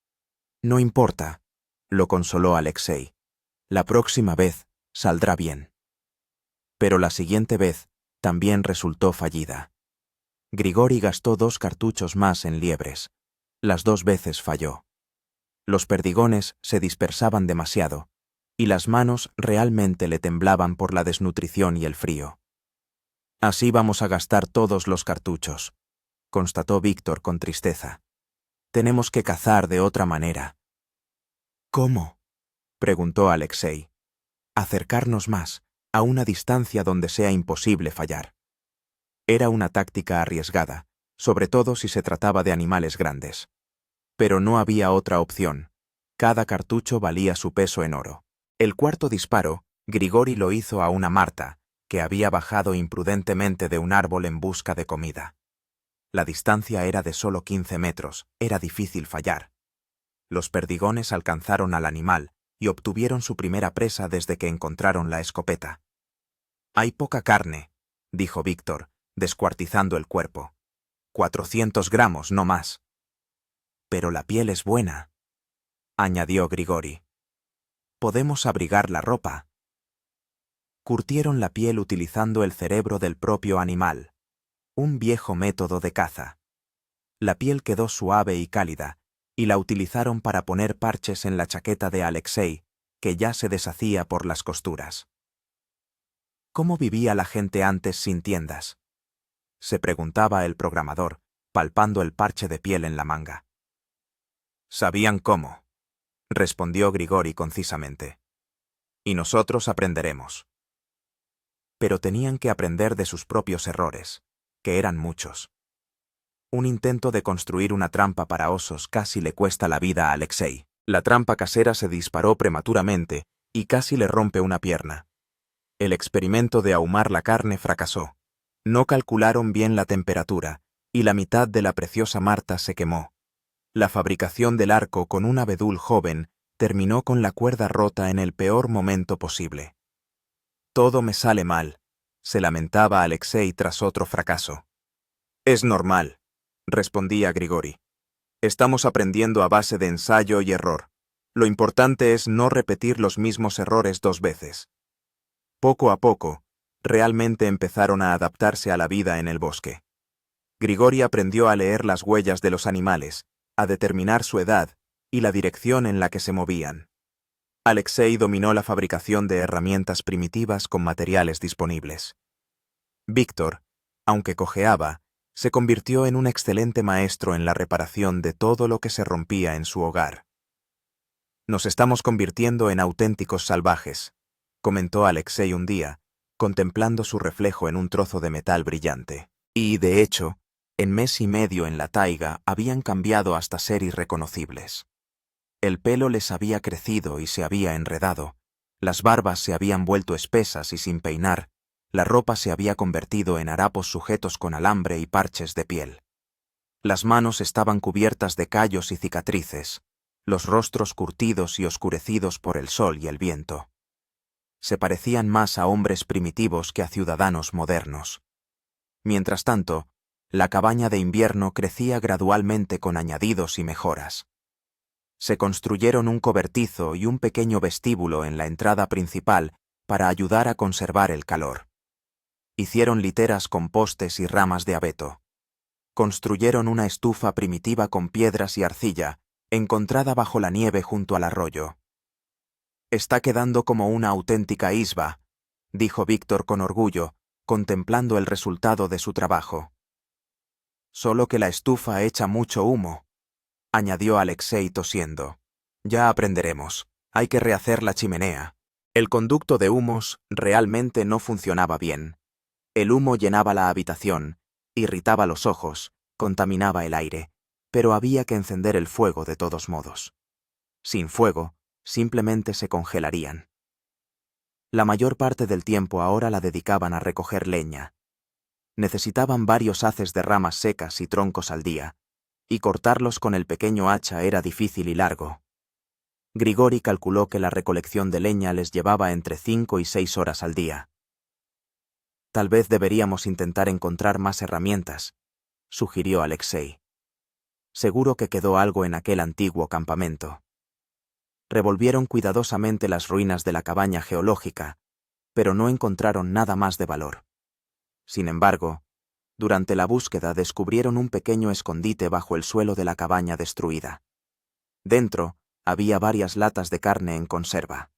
«No importa», lo consoló Alexei. «La próxima vez saldrá bien». Pero la siguiente vez también resultó fallida. Grigori gastó 2 cartuchos más en liebres. Las 2 veces falló. Los perdigones se dispersaban demasiado, y las manos realmente le temblaban por la desnutrición y el frío. «Así vamos a gastar todos los cartuchos», constató Víctor con tristeza. «Tenemos que cazar de otra manera». «¿Cómo?», preguntó Alexei. «Acercarnos más, a una distancia donde sea imposible fallar». Era una táctica arriesgada, sobre todo si se trataba de animales grandes. Pero no había otra opción. Cada cartucho valía su peso en oro. El cuarto disparo, Grigori lo hizo a una marta, que había bajado imprudentemente de un árbol en busca de comida. La distancia era de solo 15 metros, era difícil fallar. Los perdigones alcanzaron al animal y obtuvieron su primera presa desde que encontraron la escopeta. «Hay poca carne», dijo Víctor, descuartizando el cuerpo. 400 gramos, no más. «Pero la piel es buena», añadió Grigori. «Podemos abrigar la ropa». Curtieron la piel utilizando el cerebro del propio animal, un viejo método de caza. La piel quedó suave y cálida, y la utilizaron para poner parches en la chaqueta de Alexei, que ya se deshacía por las costuras. ¿Cómo vivía la gente antes sin tiendas?, se preguntaba el programador, palpando el parche de piel en la manga. «Sabían cómo», respondió Grigori concisamente. «Y nosotros aprenderemos». Pero tenían que aprender de sus propios errores, que eran muchos. Un intento de construir una trampa para osos casi le cuesta la vida a Alexei. La trampa casera se disparó prematuramente y casi le rompe una pierna. El experimento de ahumar la carne fracasó. No calcularon bien la temperatura, y la mitad de la preciosa marta se quemó. La fabricación del arco con un abedul joven terminó con la cuerda rota en el peor momento posible. «Todo me sale mal», se lamentaba Alexei tras otro fracaso. «Es normal», respondía Grigori. «Estamos aprendiendo a base de ensayo y error. Lo importante es no repetir los mismos errores 2 veces». Poco a poco, realmente empezaron a adaptarse a la vida en el bosque. Grigori aprendió a leer las huellas de los animales, a determinar su edad y la dirección en la que se movían. Alexei dominó la fabricación de herramientas primitivas con materiales disponibles. Víctor, aunque cojeaba, se convirtió en un excelente maestro en la reparación de todo lo que se rompía en su hogar. «Nos estamos convirtiendo en auténticos salvajes», comentó Alexei un día, contemplando su reflejo en un trozo de metal brillante. Y, de hecho, en mes y medio en la taiga habían cambiado hasta ser irreconocibles. El pelo les había crecido y se había enredado, las barbas se habían vuelto espesas y sin peinar, la ropa se había convertido en harapos sujetos con alambre y parches de piel. Las manos estaban cubiertas de callos y cicatrices, los rostros curtidos y oscurecidos por el sol y el viento. Se parecían más a hombres primitivos que a ciudadanos modernos. Mientras tanto, la cabaña de invierno crecía gradualmente con añadidos y mejoras. Se construyeron un cobertizo y un pequeño vestíbulo en la entrada principal para ayudar a conservar el calor. Hicieron literas con postes y ramas de abeto. Construyeron una estufa primitiva con piedras y arcilla, encontrada bajo la nieve junto al arroyo. «Está quedando como una auténtica isba», dijo Víctor con orgullo, contemplando el resultado de su trabajo. «Solo que la estufa echa mucho humo», añadió Alexei tosiendo. «Ya aprenderemos. Hay que rehacer la chimenea». El conducto de humos realmente no funcionaba bien. El humo llenaba la habitación, irritaba los ojos, contaminaba el aire, pero había que encender el fuego de todos modos. Sin fuego, simplemente se congelarían. La mayor parte del tiempo ahora la dedicaban a recoger leña. Necesitaban varios haces de ramas secas y troncos al día, y cortarlos con el pequeño hacha era difícil y largo. Grigori calculó que la recolección de leña les llevaba entre 5 y 6 horas al día. «Tal vez deberíamos intentar encontrar más herramientas», sugirió Alexei. «Seguro que quedó algo en aquel antiguo campamento». Revolvieron cuidadosamente las ruinas de la cabaña geológica, pero no encontraron nada más de valor. Sin embargo, durante la búsqueda descubrieron un pequeño escondite bajo el suelo de la cabaña destruida. Dentro había varias latas de carne en conserva.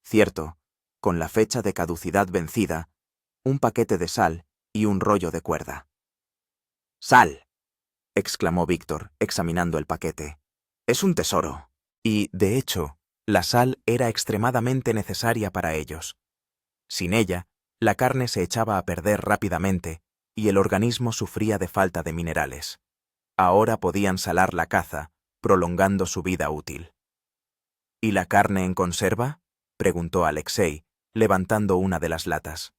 Cierto, con la fecha de caducidad vencida, un paquete de sal y un rollo de cuerda. «¡Sal!», exclamó Víctor, examinando el paquete. «Es un tesoro». Y, de hecho, la sal era extremadamente necesaria para ellos. Sin ella, la carne se echaba a perder rápidamente y el organismo sufría de falta de minerales. Ahora podían salar la caza, prolongando su vida útil. «¿Y la carne en conserva?», preguntó Alexei, levantando una de las latas.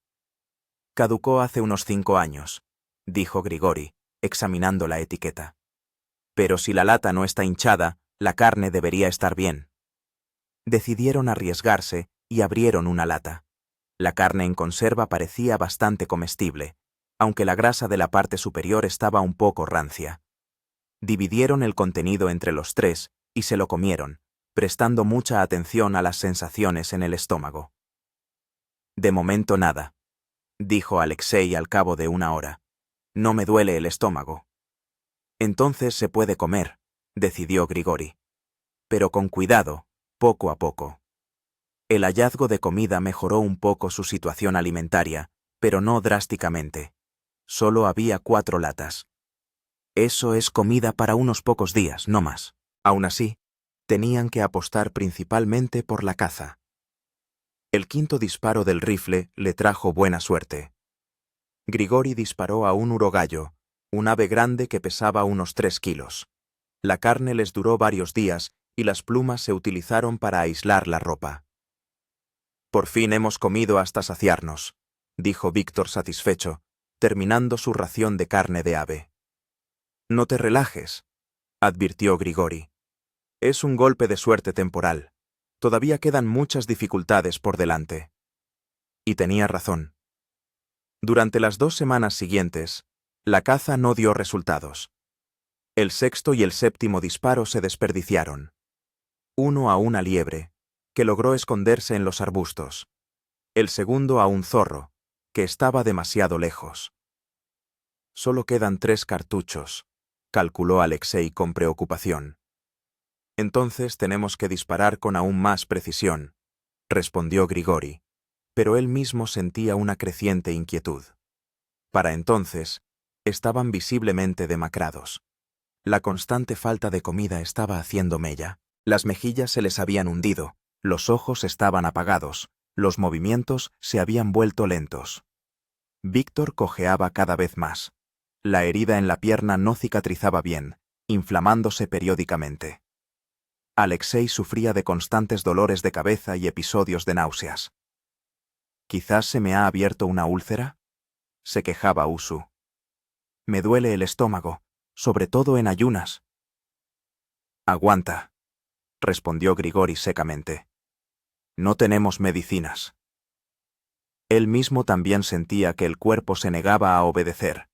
«Caducó hace unos 5 años», dijo Grigori, examinando la etiqueta. «Pero si la lata no está hinchada, la carne debería estar bien». Decidieron arriesgarse y abrieron una lata. La carne en conserva parecía bastante comestible, aunque la grasa de la parte superior estaba un poco rancia. Dividieron el contenido entre los tres y se lo comieron, prestando mucha atención a las sensaciones en el estómago. «De momento nada», dijo Alexei al cabo de 1 hora. «No me duele el estómago». «Entonces se puede comer», decidió Grigori. «Pero con cuidado, poco a poco». El hallazgo de comida mejoró un poco su situación alimentaria, pero no drásticamente. Solo había 4 latas. Eso es comida para unos pocos días, no más. Aún así, tenían que apostar principalmente por la caza. El 5.º disparo del rifle le trajo buena suerte. Grigori disparó a un urogallo, un ave grande que pesaba unos 3 kilos. La carne les duró varios días y las plumas se utilizaron para aislar la ropa. «Por fin hemos comido hasta saciarnos», dijo Víctor satisfecho, terminando su ración de carne de ave. «No te relajes», advirtió Grigori. «Es un golpe de suerte temporal. Todavía quedan muchas dificultades por delante». Y tenía razón. Durante las 2 semanas siguientes, la caza no dio resultados. El 6.º y el 7.º disparo se desperdiciaron. Uno a una liebre, que logró esconderse en los arbustos. El segundo a un zorro, que estaba demasiado lejos. «Solo quedan 3 cartuchos», calculó Alexei con preocupación. «Entonces tenemos que disparar con aún más precisión», respondió Grigori, pero él mismo sentía una creciente inquietud. Para entonces, estaban visiblemente demacrados. La constante falta de comida estaba haciendo mella. Las mejillas se les habían hundido, los ojos estaban apagados, los movimientos se habían vuelto lentos. Víctor cojeaba cada vez más. La herida en la pierna no cicatrizaba bien, inflamándose periódicamente. Alexei sufría de constantes dolores de cabeza y episodios de náuseas. «¿Quizás se me ha abierto una úlcera?», se quejaba Usu. «Me duele el estómago, sobre todo en ayunas». «Aguanta», respondió Grigori secamente. «No tenemos medicinas». Él mismo también sentía que el cuerpo se negaba a obedecer.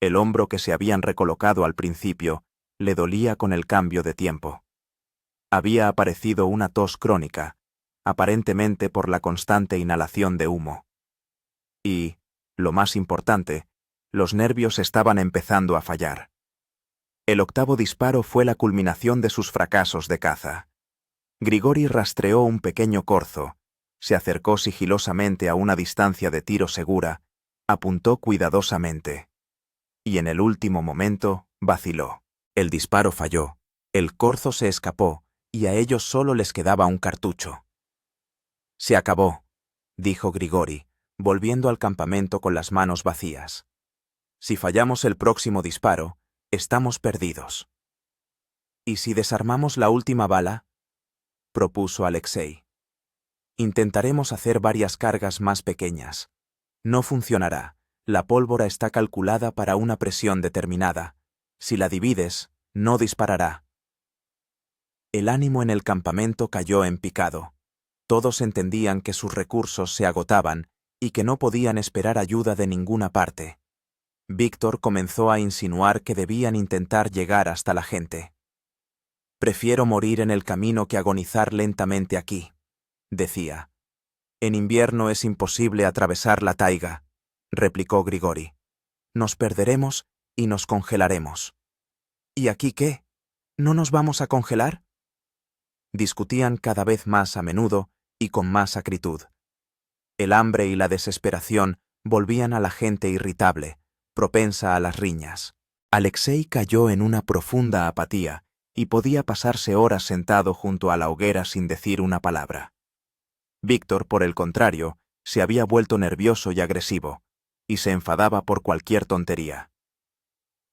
El hombro que se habían recolocado al principio le dolía con el cambio de tiempo. Había aparecido una tos crónica, aparentemente por la constante inhalación de humo. Y, lo más importante, los nervios estaban empezando a fallar. El octavo disparo fue la culminación de sus fracasos de caza. Grigori rastreó un pequeño corzo, se acercó sigilosamente a una distancia de tiro segura, apuntó cuidadosamente. Y en el último momento, vaciló. El disparo falló, el corzo se escapó, y a ellos solo les quedaba un cartucho. Se acabó, dijo Grigori, volviendo al campamento con las manos vacías. Si fallamos el próximo disparo, estamos perdidos. ¿Y si desarmamos la última bala?, propuso Alexei. Intentaremos hacer varias cargas más pequeñas. No funcionará. La pólvora está calculada para una presión determinada. Si la divides, no disparará. El ánimo en el campamento cayó en picado. Todos entendían que sus recursos se agotaban y que no podían esperar ayuda de ninguna parte. Víctor comenzó a insinuar que debían intentar llegar hasta la gente. «Prefiero morir en el camino que agonizar lentamente aquí», decía. «En invierno es imposible atravesar la taiga», replicó Grigori. «Nos perderemos y nos congelaremos». «¿Y aquí qué? ¿No nos vamos a congelar?». Discutían cada vez más a menudo y con más acritud. El hambre y la desesperación volvían a la gente irritable, propensa a las riñas. Alexei cayó en una profunda apatía y podía pasarse horas sentado junto a la hoguera sin decir una palabra. Víctor, por el contrario, se había vuelto nervioso y agresivo, y se enfadaba por cualquier tontería.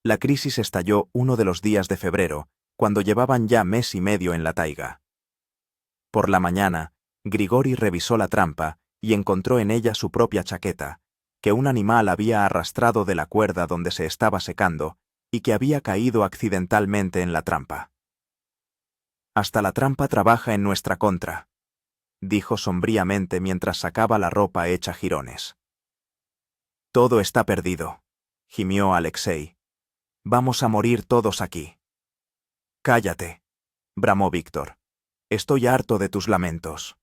La crisis estalló uno de los días de febrero, cuando llevaban ya mes y medio en la taiga. Por la mañana, Grigori revisó la trampa y encontró en ella su propia chaqueta, que un animal había arrastrado de la cuerda donde se estaba secando y que había caído accidentalmente en la trampa. «Hasta la trampa trabaja en nuestra contra», dijo sombríamente mientras sacaba la ropa hecha jirones. «Todo está perdido», gimió Alexei. «Vamos a morir todos aquí». «Cállate», bramó Víctor. «Estoy harto de tus lamentos».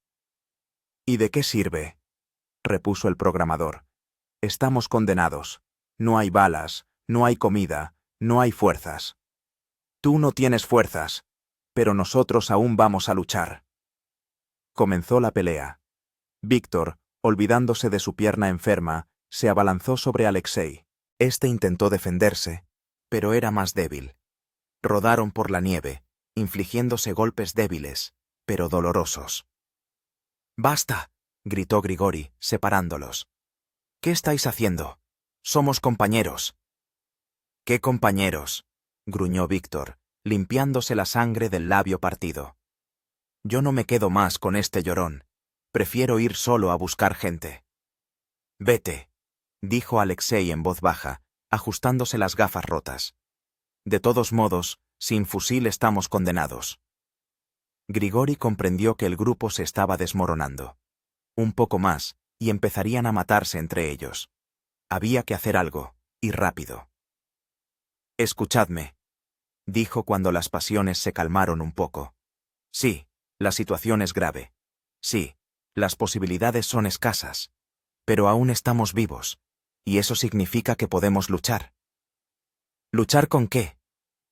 «¿Y de qué sirve?», repuso el programador. «Estamos condenados. No hay balas, no hay comida, no hay fuerzas. Tú no tienes fuerzas, pero nosotros aún vamos a luchar». Comenzó la pelea. Víctor, olvidándose de su pierna enferma, se abalanzó sobre Alexei. Este intentó defenderse, pero era más débil. Rodaron por la nieve, infligiéndose golpes débiles, pero dolorosos. «¡Basta!», gritó Grigori, separándolos. «¿Qué estáis haciendo? Somos compañeros». «¿Qué compañeros?», gruñó Víctor, limpiándose la sangre del labio partido. «Yo no me quedo más con este llorón. Prefiero ir solo a buscar gente». «Vete», dijo Alexei en voz baja, ajustándose las gafas rotas. «De todos modos, sin fusil estamos condenados». Grigori comprendió que el grupo se estaba desmoronando. Un poco más, y empezarían a matarse entre ellos. Había que hacer algo, y rápido. «Escuchadme», dijo cuando las pasiones se calmaron un poco. «Sí, la situación es grave. Sí, las posibilidades son escasas. Pero aún estamos vivos, y eso significa que podemos luchar». «¿Luchar con qué?»,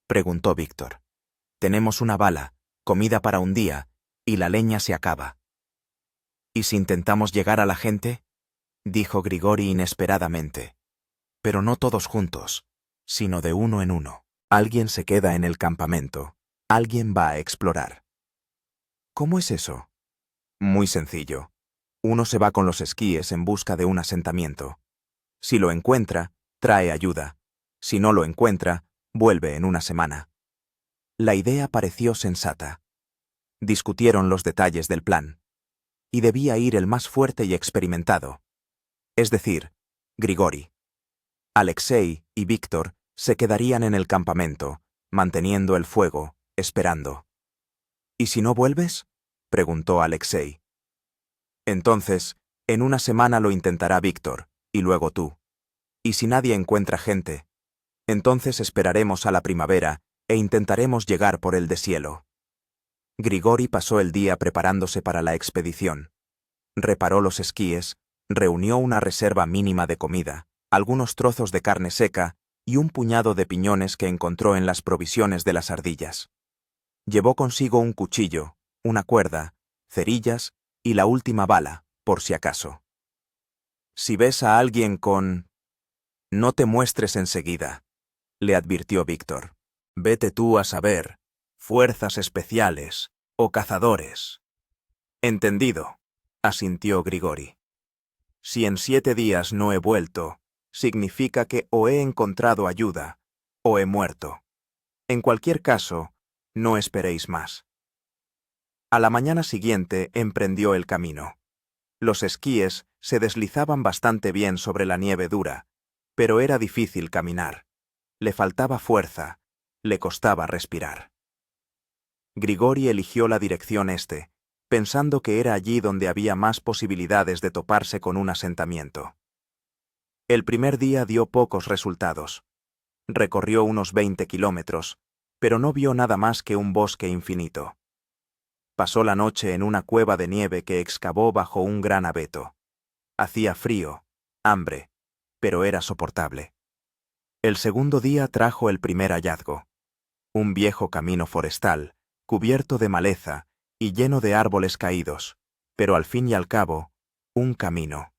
preguntó Víctor. «Tenemos una bala, comida para un día, y la leña se acaba». «¿Y si intentamos llegar a la gente?», dijo Grigori inesperadamente. «Pero no todos juntos, sino de uno en uno. Alguien se queda en el campamento. Alguien va a explorar». «¿Cómo es eso?». «Muy sencillo. Uno se va con los esquíes en busca de un asentamiento. Si lo encuentra, trae ayuda. Si no lo encuentra, vuelve en una semana». La idea pareció sensata. Discutieron los detalles del plan. Y debía ir el más fuerte y experimentado. Es decir, Grigori. Alexei y Víctor se quedarían en el campamento, manteniendo el fuego, esperando. «¿Y si no vuelves?», preguntó Alexei. «Entonces, En una semana lo intentará Víctor, y luego tú. Y si nadie encuentra gente, entonces esperaremos a la primavera e intentaremos llegar por el deshielo. Grigori pasó el día preparándose para la expedición. Reparó los esquíes, reunió una reserva mínima de comida, algunos trozos de carne seca y un puñado de piñones que encontró en las provisiones de las ardillas. Llevó consigo un cuchillo, una cuerda, cerillas y la última bala, por si acaso. Si ves a alguien con... No te muestres enseguida, le advirtió Víctor. Vete tú a saber, fuerzas especiales o cazadores. Entendido, asintió Grigori. Si en 7 días no he vuelto, significa que o he encontrado ayuda o he muerto. En cualquier caso, no esperéis más. A la mañana siguiente emprendió el camino. Los esquíes se deslizaban bastante bien sobre la nieve dura, pero era difícil caminar. Le faltaba fuerza, le costaba respirar. Grigori eligió la dirección este, pensando que era allí donde había más posibilidades de toparse con un asentamiento. El primer día dio pocos resultados. Recorrió unos 20 kilómetros, pero no vio nada más que un bosque infinito. Pasó la noche en una cueva de nieve que excavó bajo un gran abeto. Hacía frío, hambre, pero era soportable. El segundo día trajo el primer hallazgo. Un viejo camino forestal, cubierto de maleza y lleno de árboles caídos, pero al fin y al cabo, un camino.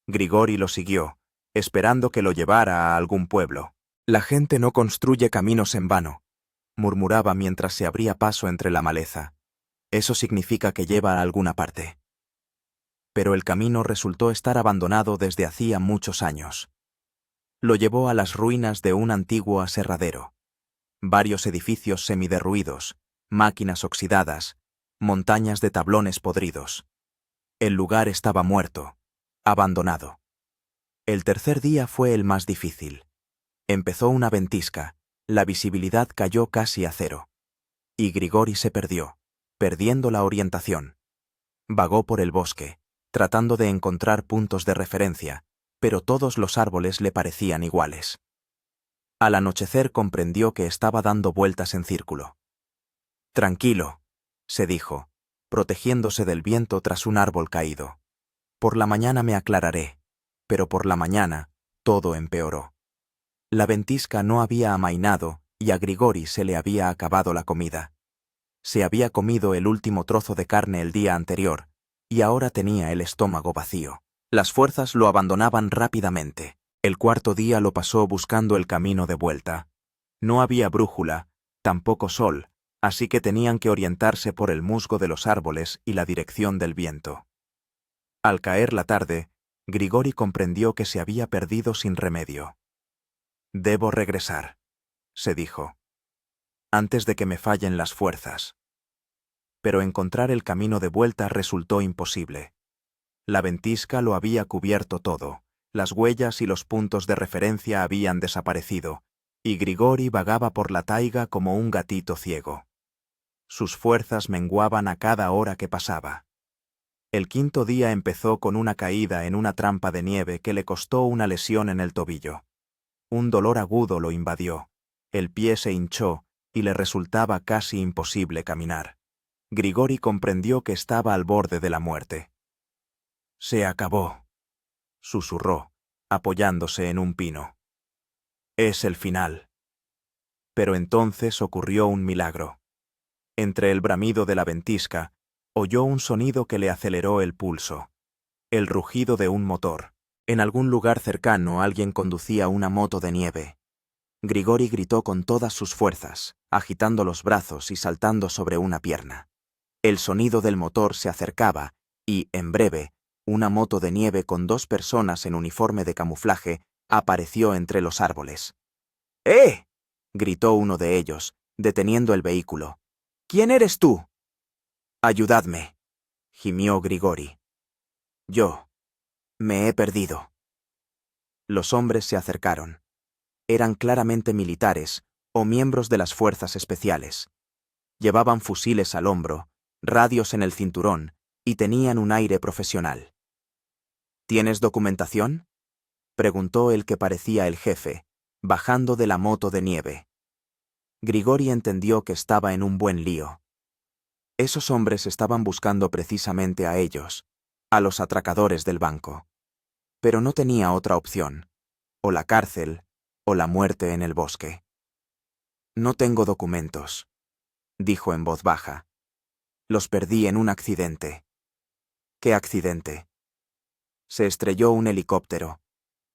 Grigori lo siguió, esperando que lo llevara a algún pueblo. La gente no construye caminos en vano, murmuraba mientras se abría paso entre la maleza. Eso significa que lleva a alguna parte. Pero el camino resultó estar abandonado desde hacía muchos años. Lo llevó a las ruinas de un antiguo aserradero. Varios edificios semiderruidos, máquinas oxidadas, montañas de tablones podridos. El lugar estaba muerto, abandonado. El tercer día fue el más difícil. Empezó una ventisca, la visibilidad cayó casi a cero. Y Grigori se perdió, perdiendo la orientación. Vagó por el bosque, tratando de encontrar puntos de referencia, pero todos los árboles le parecían iguales. Al anochecer comprendió que estaba dando vueltas en círculo. Tranquilo, se dijo, protegiéndose del viento tras un árbol caído. Por la mañana me aclararé, pero por la mañana todo empeoró. La ventisca no había amainado y a Grigori se le había acabado la comida. Se había comido el último trozo de carne el día anterior y ahora tenía el estómago vacío. Las fuerzas lo abandonaban rápidamente. El cuarto día lo pasó buscando el camino de vuelta. No había brújula, tampoco sol, así que tenían que orientarse por el musgo de los árboles y la dirección del viento. Al caer la tarde, Grigori comprendió que se había perdido sin remedio. «Debo regresar», se dijo, «antes de que me fallen las fuerzas». Pero encontrar el camino de vuelta resultó imposible. La ventisca lo había cubierto todo, las huellas y los puntos de referencia habían desaparecido, y Grigori vagaba por la taiga como un gatito ciego. Sus fuerzas menguaban a cada hora que pasaba. El quinto día empezó con una caída en una trampa de nieve que le costó una lesión en el tobillo. Un dolor agudo lo invadió, el pie se hinchó y le resultaba casi imposible caminar. Grigori comprendió que estaba al borde de la muerte. «Se acabó», susurró, apoyándose en un pino. «Es el final». Pero entonces ocurrió un milagro. Entre el bramido de la ventisca, oyó un sonido que le aceleró el pulso. El rugido de un motor. En algún lugar cercano alguien conducía una moto de nieve. Grigori gritó con todas sus fuerzas, agitando los brazos y saltando sobre una pierna. El sonido del motor se acercaba y, en breve, una moto de nieve con 2 personas en uniforme de camuflaje apareció entre los árboles. «¡Eh!», gritó uno de ellos, deteniendo el vehículo. «¿Quién eres tú?». «Ayudadme», gimió Grigori. «Yo. Me he perdido». Los hombres se acercaron. Eran claramente militares o miembros de las fuerzas especiales. Llevaban fusiles al hombro, radios en el cinturón y tenían un aire profesional. ¿Tienes documentación?, preguntó el que parecía el jefe, bajando de la moto de nieve. Grigori entendió que estaba en un buen lío. Esos hombres estaban buscando precisamente a ellos, a los atracadores del banco. Pero no tenía otra opción, o la cárcel, o la muerte en el bosque. No tengo documentos, dijo en voz baja. Los perdí en un accidente. ¿Qué accidente? Se estrelló un helicóptero.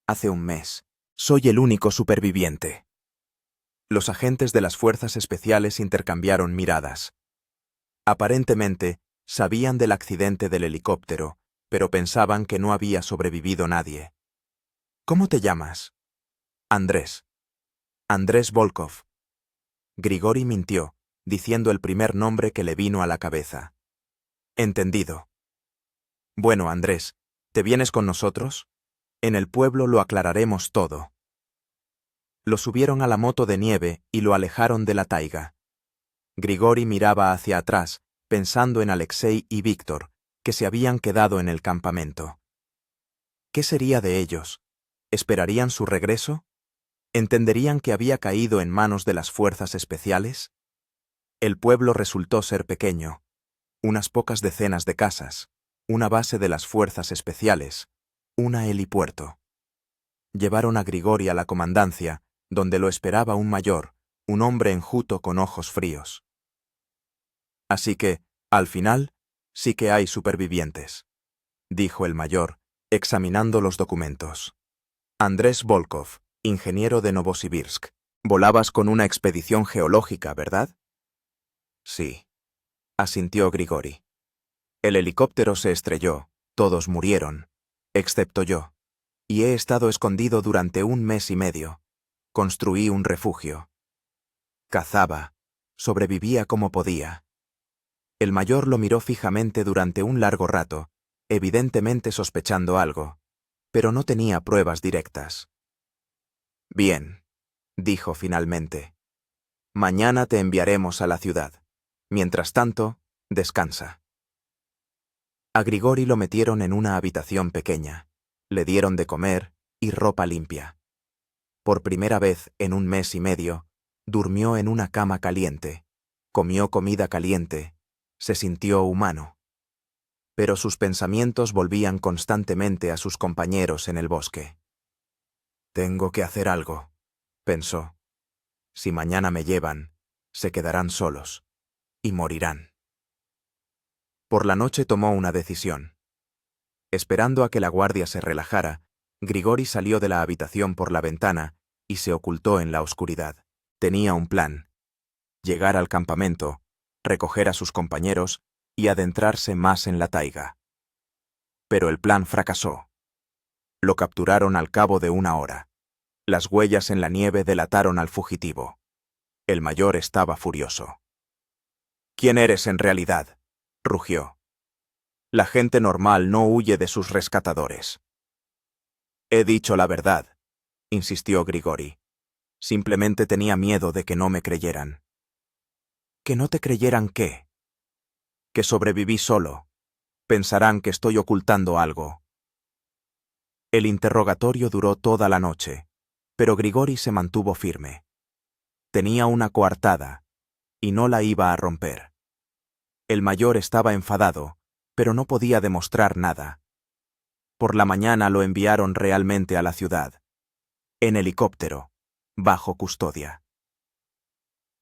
Hace un mes. Soy el único superviviente. Los agentes de las fuerzas especiales intercambiaron miradas. Aparentemente, sabían del accidente del helicóptero, pero pensaban que no había sobrevivido nadie. ¿Cómo te llamas? Andrés. Andrés Volkov. Grigori mintió, diciendo el primer nombre que le vino a la cabeza. Entendido. Bueno, Andrés, ¿te vienes con nosotros? En el pueblo lo aclararemos todo. Lo subieron a la moto de nieve y lo alejaron de la taiga. Grigori miraba hacia atrás, pensando en Alexei y Víctor, que se habían quedado en el campamento. ¿Qué sería de ellos? ¿Esperarían su regreso? ¿Entenderían que había caído en manos de las fuerzas especiales? El pueblo resultó ser pequeño. Unas pocas decenas de casas, una base de las fuerzas especiales, una helipuerto. Llevaron a Grigori a la comandancia, donde lo esperaba un mayor, un hombre enjuto con ojos fríos. Así que, al final, sí que hay supervivientes, dijo el mayor, examinando los documentos. Andrés Volkov, ingeniero de Novosibirsk. Volabas con una expedición geológica, ¿verdad? Sí, asintió Grigori. El helicóptero se estrelló, todos murieron, excepto yo, y he estado escondido durante 1 mes y medio. Construí un refugio. Cazaba, sobrevivía como podía. El mayor lo miró fijamente durante un largo rato, evidentemente sospechando algo, pero no tenía pruebas directas. Bien, dijo finalmente. Mañana te enviaremos a la ciudad. Mientras tanto, descansa. A Grigori lo metieron en una habitación pequeña, le dieron de comer y ropa limpia. Por primera vez en 1 mes y medio, durmió en una cama caliente, comió comida caliente, se sintió humano. Pero sus pensamientos volvían constantemente a sus compañeros en el bosque. Tengo que hacer algo, pensó. Si mañana me llevan, se quedarán solos, y morirán. Por la noche tomó una decisión. Esperando a que la guardia se relajara, Grigori salió de la habitación por la ventana y se ocultó en la oscuridad. Tenía un plan: llegar al campamento, recoger a sus compañeros y adentrarse más en la taiga. Pero el plan fracasó. Lo capturaron al cabo de 1 hora. Las huellas en la nieve delataron al fugitivo. El mayor estaba furioso. ¿Quién eres en realidad?, rugió. La gente normal no huye de sus rescatadores. He dicho la verdad, insistió Grigori. Simplemente tenía miedo de que no me creyeran. ¿Que no te creyeran qué? Que sobreviví solo. Pensarán que estoy ocultando algo. El interrogatorio duró toda la noche, pero Grigori se mantuvo firme. Tenía una coartada, y no la iba a romper. El mayor estaba enfadado, pero no podía demostrar nada. Por la mañana lo enviaron realmente a la ciudad, en helicóptero, bajo custodia.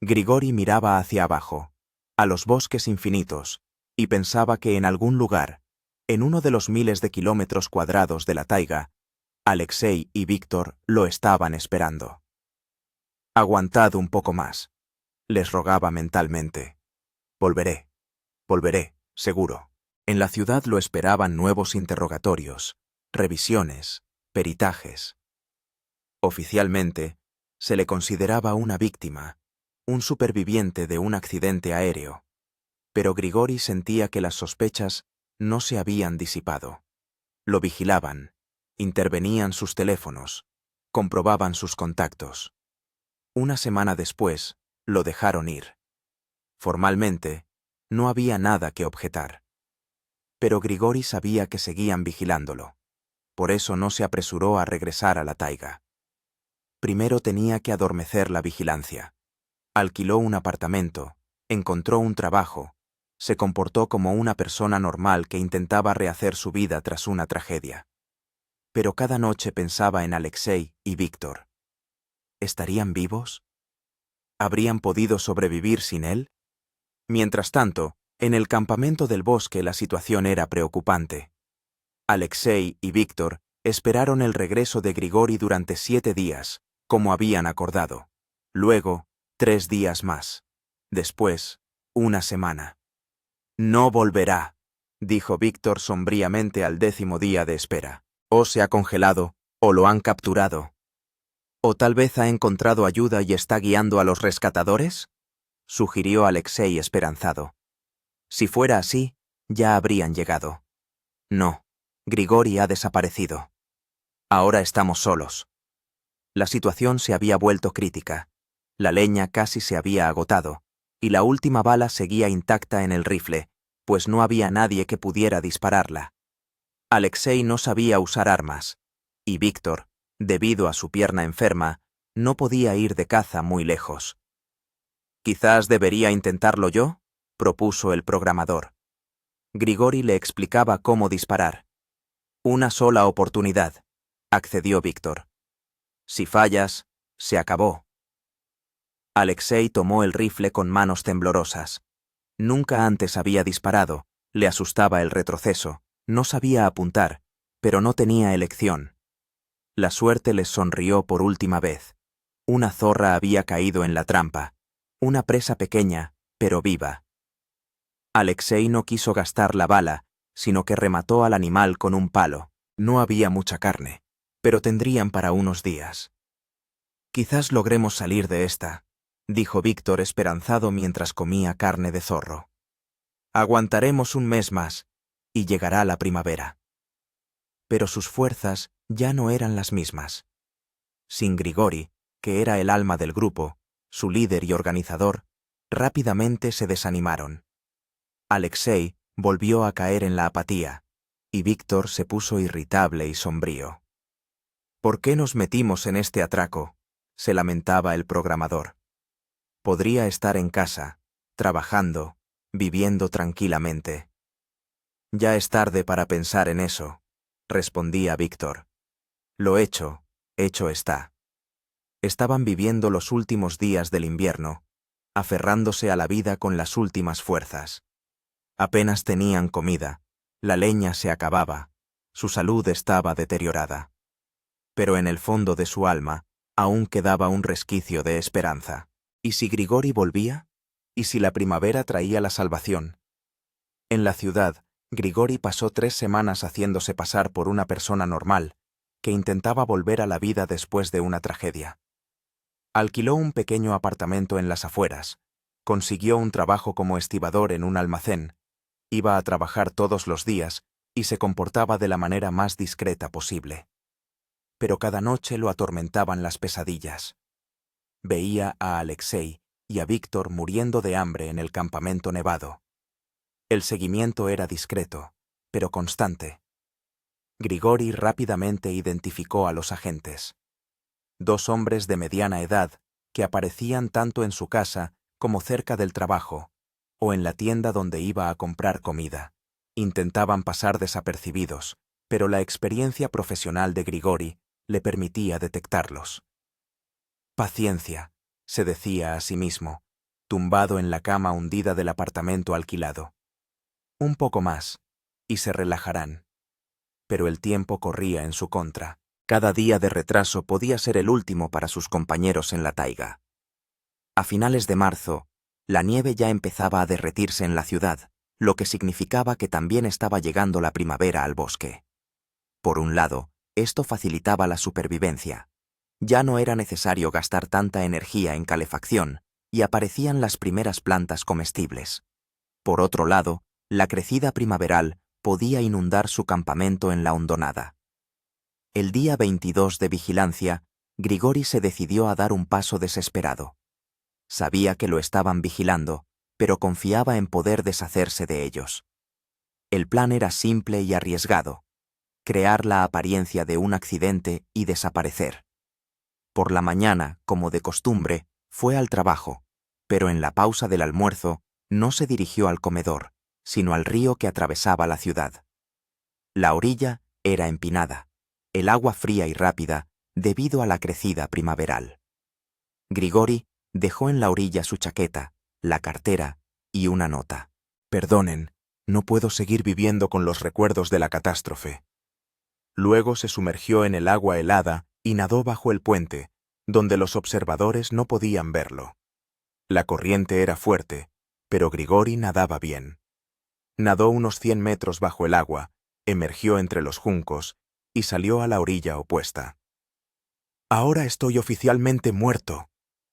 Grigori miraba hacia abajo, a los bosques infinitos, y pensaba que en algún lugar, en uno de los miles de kilómetros cuadrados de la taiga, Alexei y Víctor lo estaban esperando. Aguantad un poco más, les rogaba mentalmente. Volveré, seguro. En la ciudad lo esperaban nuevos interrogatorios, revisiones, peritajes. Oficialmente, se le consideraba una víctima, un superviviente de un accidente aéreo, pero Grigori sentía que las sospechas no se habían disipado. Lo vigilaban, intervenían sus teléfonos, comprobaban sus contactos. 1 semana después, lo dejaron ir. Formalmente, no había nada que objetar. Pero Grigori sabía que seguían vigilándolo. por eso no se apresuró a regresar a la taiga. Primero tenía que adormecer la vigilancia. Alquiló un apartamento, encontró un trabajo, se comportó como una persona normal que intentaba rehacer su vida tras una tragedia. Pero cada noche pensaba en Alexei y Víctor. ¿Estarían vivos? ¿Habrían podido sobrevivir sin él? Mientras tanto, en el campamento del bosque la situación era preocupante. Alexei y Víctor esperaron el regreso de Grigori durante 7 días, como habían acordado. Luego, 3 días más. Después, 1 semana. No volverá, dijo Víctor sombríamente al 10º día de espera. O se ha congelado, o lo han capturado. ¿O tal vez ha encontrado ayuda y está guiando a los rescatadores?, sugirió Alexei esperanzado. Si fuera así, ya habrían llegado. No, Grigori ha desaparecido. Ahora estamos solos. La situación se había vuelto crítica. La leña casi se había agotado, y la última bala seguía intacta en el rifle, pues no había nadie que pudiera dispararla. Alexei no sabía usar armas, y Víctor, debido a su pierna enferma, no podía ir de caza muy lejos. «Quizás debería intentarlo yo», propuso el programador. Grigori le explicaba cómo disparar. «Una sola oportunidad», accedió Víctor. «Si fallas, se acabó». Alexei tomó el rifle con manos temblorosas. Nunca antes había disparado, le asustaba el retroceso, no sabía apuntar, pero no tenía elección. La suerte les sonrió por última vez. Una zorra había caído en la trampa, una presa pequeña, pero viva. Alexei no quiso gastar la bala, sino que remató al animal con un palo. No había mucha carne, pero tendrían para unos días. «Quizás logremos salir de esta», dijo Víctor esperanzado mientras comía carne de zorro. «Aguantaremos un mes más, y llegará la primavera». Pero sus fuerzas ya no eran las mismas. Sin Grigori, que era el alma del grupo, su líder y organizador, rápidamente se desanimaron. Alexei volvió a caer en la apatía, y Víctor se puso irritable y sombrío. «¿Por qué nos metimos en este atraco?», se lamentaba el programador. «Podría estar en casa, trabajando, viviendo tranquilamente». «Ya es tarde para pensar en eso», respondía Víctor. «Lo hecho está». Estaban viviendo los últimos días del invierno, aferrándose a la vida con las últimas fuerzas. Apenas tenían comida, la leña se acababa, su salud estaba deteriorada. Pero en el fondo de su alma aún quedaba un resquicio de esperanza. ¿Y si Grigori volvía? ¿Y si la primavera traía la salvación? En la ciudad, Grigori pasó 3 semanas haciéndose pasar por una persona normal, que intentaba volver a la vida después de una tragedia. Alquiló un pequeño apartamento en las afueras, consiguió un trabajo como estibador en un almacén, iba a trabajar todos los días y se comportaba de la manera más discreta posible. Pero cada noche lo atormentaban las pesadillas. Veía a Alexei y a Víctor muriendo de hambre en el campamento nevado. El seguimiento era discreto, pero constante. Grigori rápidamente identificó a los agentes. 2 hombres de mediana edad que aparecían tanto en su casa como cerca del trabajo, o en la tienda donde iba a comprar comida. Intentaban pasar desapercibidos, pero la experiencia profesional de Grigori le permitía detectarlos. «Paciencia», se decía a sí mismo, tumbado en la cama hundida del apartamento alquilado. «Un poco más, y se relajarán». Pero el tiempo corría en su contra. Cada día de retraso podía ser el último para sus compañeros en la taiga. A finales de marzo, la nieve ya empezaba a derretirse en la ciudad, lo que significaba que también estaba llegando la primavera al bosque. Por un lado, esto facilitaba la supervivencia. Ya no era necesario gastar tanta energía en calefacción, y aparecían las primeras plantas comestibles. Por otro lado, la crecida primaveral podía inundar su campamento en la hondonada. El día 22 de vigilancia, Grigori se decidió a dar un paso desesperado. Sabía que lo estaban vigilando, pero confiaba en poder deshacerse de ellos. El plan era simple y arriesgado: crear la apariencia de un accidente y desaparecer. Por la mañana, como de costumbre, fue al trabajo, pero en la pausa del almuerzo no se dirigió al comedor, sino al río que atravesaba la ciudad. La orilla era empinada, el agua fría y rápida debido a la crecida primaveral. Grigori dejó en la orilla su chaqueta, la cartera y una nota. «Perdonen, no puedo seguir viviendo con los recuerdos de la catástrofe». Luego se sumergió en el agua helada y nadó bajo el puente, donde los observadores no podían verlo. La corriente era fuerte, pero Grigori nadaba bien. Nadó unos 100 metros bajo el agua, emergió entre los juncos y salió a la orilla opuesta. «Ahora estoy oficialmente muerto»,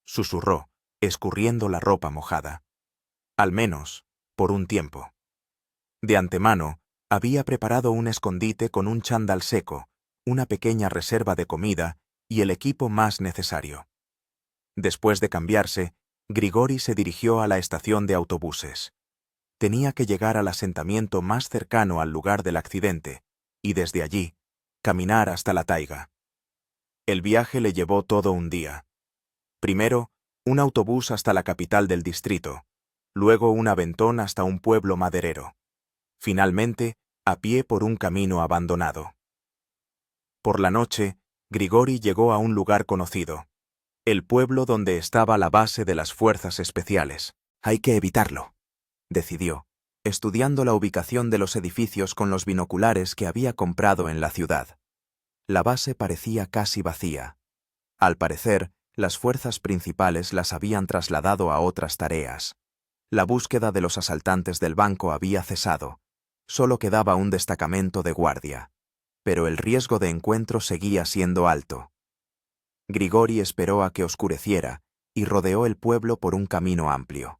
susurró, escurriendo la ropa mojada. Al menos, por un tiempo. De antemano, había preparado un escondite con un chándal seco, una pequeña reserva de comida y el equipo más necesario. Después de cambiarse, Grigori se dirigió a la estación de autobuses. Tenía que llegar al asentamiento más cercano al lugar del accidente, y desde allí, caminar hasta la taiga. El viaje le llevó todo un día. Primero, un autobús hasta la capital del distrito, luego un aventón hasta un pueblo maderero. Finalmente, a pie por un camino abandonado. Por la noche, Grigori llegó a un lugar conocido, el pueblo donde estaba la base de las fuerzas especiales. «Hay que evitarlo», decidió, estudiando la ubicación de los edificios con los binoculares que había comprado en la ciudad. La base parecía casi vacía. Al parecer, las fuerzas principales las habían trasladado a otras tareas. La búsqueda de los asaltantes del banco había cesado. Solo quedaba un destacamento de guardia. Pero el riesgo de encuentro seguía siendo alto. Grigori esperó a que oscureciera y rodeó el pueblo por un camino amplio.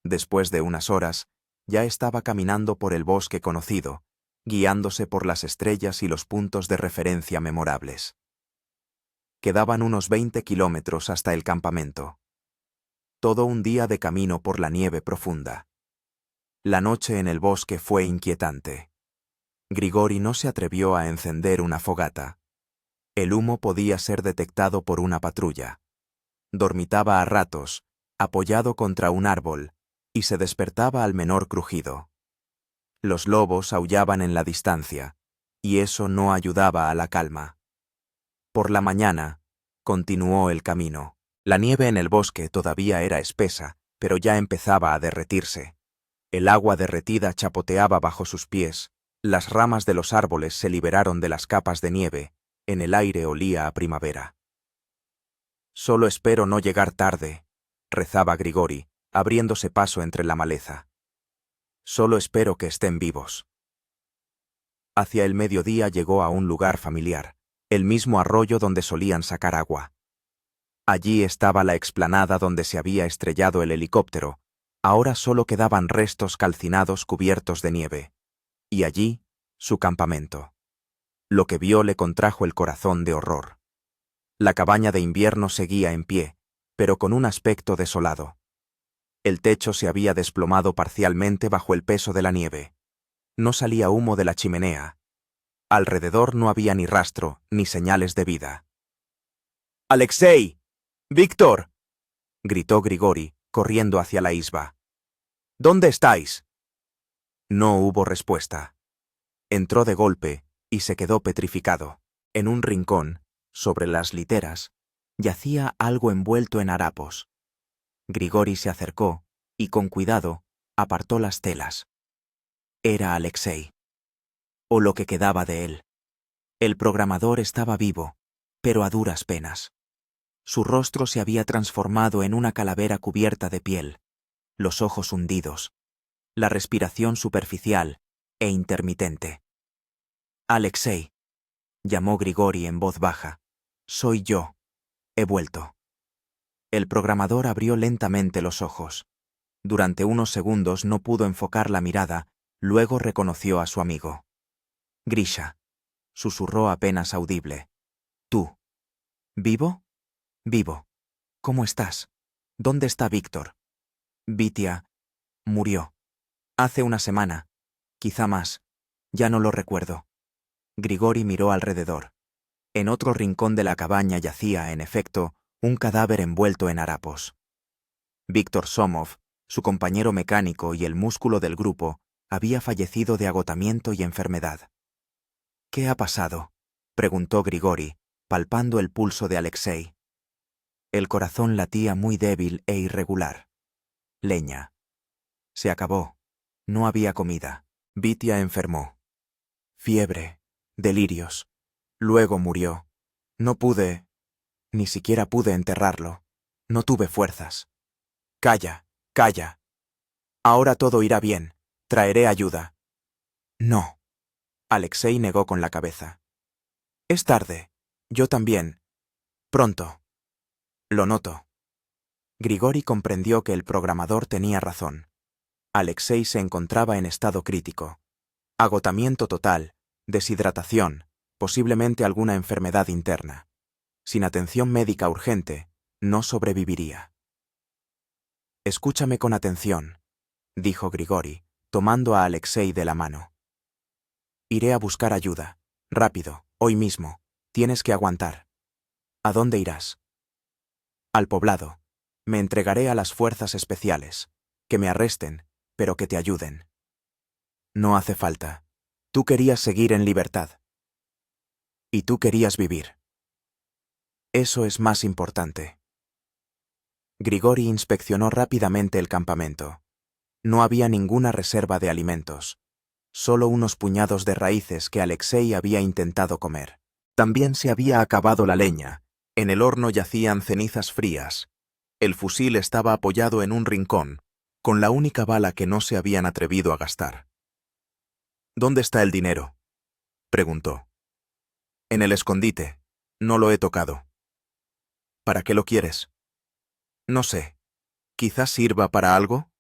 Después de unas horas, ya estaba caminando por el bosque conocido, guiándose por las estrellas y los puntos de referencia memorables. Quedaban unos 20 kilómetros hasta el campamento. Todo un día de camino por la nieve profunda. La noche en el bosque fue inquietante. Grigori no se atrevió a encender una fogata. El humo podía ser detectado por una patrulla. Dormitaba a ratos, apoyado contra un árbol, y se despertaba al menor crujido. Los lobos aullaban en la distancia, y eso no ayudaba a la calma. Por la mañana, continuó el camino. La nieve en el bosque todavía era espesa, pero ya empezaba a derretirse. El agua derretida chapoteaba bajo sus pies, las ramas de los árboles se liberaron de las capas de nieve, en el aire olía a primavera. «Solo espero no llegar tarde», rezaba Grigori, abriéndose paso entre la maleza. «Solo espero que estén vivos». Hacia el mediodía llegó a un lugar familiar, el mismo arroyo donde solían sacar agua. Allí estaba la explanada donde se había estrellado el helicóptero. Ahora solo quedaban restos calcinados cubiertos de nieve. Y allí, su campamento. Lo que vio le contrajo el corazón de horror. La cabaña de invierno seguía en pie, pero con un aspecto desolado. El techo se había desplomado parcialmente bajo el peso de la nieve. No salía humo de la chimenea. Alrededor no había ni rastro, ni señales de vida. «¡Alexei! ¡Víctor!», gritó Grigori, corriendo hacia la isba. «¿Dónde estáis?». No hubo respuesta. Entró de golpe y se quedó petrificado. En un rincón, sobre las literas, yacía algo envuelto en harapos. Grigori se acercó y, con cuidado, apartó las telas. Era Alexei. O lo que quedaba de él. El programador estaba vivo, pero a duras penas. Su rostro se había transformado en una calavera cubierta de piel, los ojos hundidos, la respiración superficial e intermitente. «Alexei», llamó Grigori en voz baja. «Soy yo. He vuelto». El programador abrió lentamente los ojos. Durante unos segundos no pudo enfocar la mirada, luego reconoció a su amigo. «Grisha», susurró apenas audible. «¿Tú? ¿Vivo?» «Vivo. ¿Cómo estás? ¿Dónde está Víctor?» «Vitia murió. Hace una semana, quizá más. Ya no lo recuerdo». Grigori miró alrededor. En otro rincón de la cabaña yacía, en efecto, un cadáver envuelto en harapos. Víctor Somov, su compañero mecánico y el músculo del grupo, había fallecido de agotamiento y enfermedad. ¿Qué ha pasado?, preguntó Grigori, palpando el pulso de Alexei. El corazón latía muy débil e irregular. Leña. Se acabó. No había comida. Vitia enfermó. Fiebre. Delirios. Luego murió. No pude... Ni siquiera pude enterrarlo. No tuve fuerzas. Calla, calla. Ahora todo irá bien. Traeré ayuda. No. Alexei negó con la cabeza. Es tarde. Yo también. Pronto. Lo noto. Grigori comprendió que el programador tenía razón. Alexei se encontraba en estado crítico. Agotamiento total, deshidratación, posiblemente alguna enfermedad interna. Sin atención médica urgente, no sobreviviría. Escúchame con atención, dijo Grigori, tomando a Alexei de la mano. Iré a buscar ayuda. Rápido, hoy mismo. Tienes que aguantar. ¿A dónde irás? Al poblado. Me entregaré a las fuerzas especiales. Que me arresten, pero que te ayuden. No hace falta. Tú querías seguir en libertad. Y tú querías vivir. Eso es más importante. Grigori inspeccionó rápidamente el campamento. No había ninguna reserva de alimentos. Solo unos puñados de raíces que Alexei había intentado comer. También se había acabado la leña. En el horno yacían cenizas frías. El fusil estaba apoyado en un rincón, con la única bala que no se habían atrevido a gastar. ¿Dónde está el dinero?, preguntó. En el escondite. No lo he tocado. ¿Para qué lo quieres? No sé. ¿Quizás sirva para algo?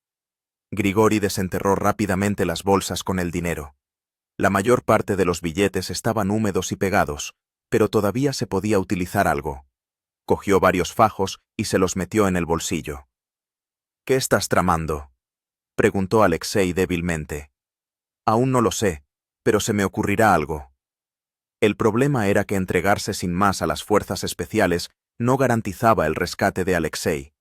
Grigori desenterró rápidamente las bolsas con el dinero. La mayor parte de los billetes estaban húmedos y pegados, pero todavía se podía utilizar algo. Cogió varios fajos y se los metió en el bolsillo. ¿Qué estás tramando?, preguntó Alexei débilmente. Aún no lo sé, pero se me ocurrirá algo. El problema era que entregarse sin más a las fuerzas especiales no garantizaba el rescate de Alexei.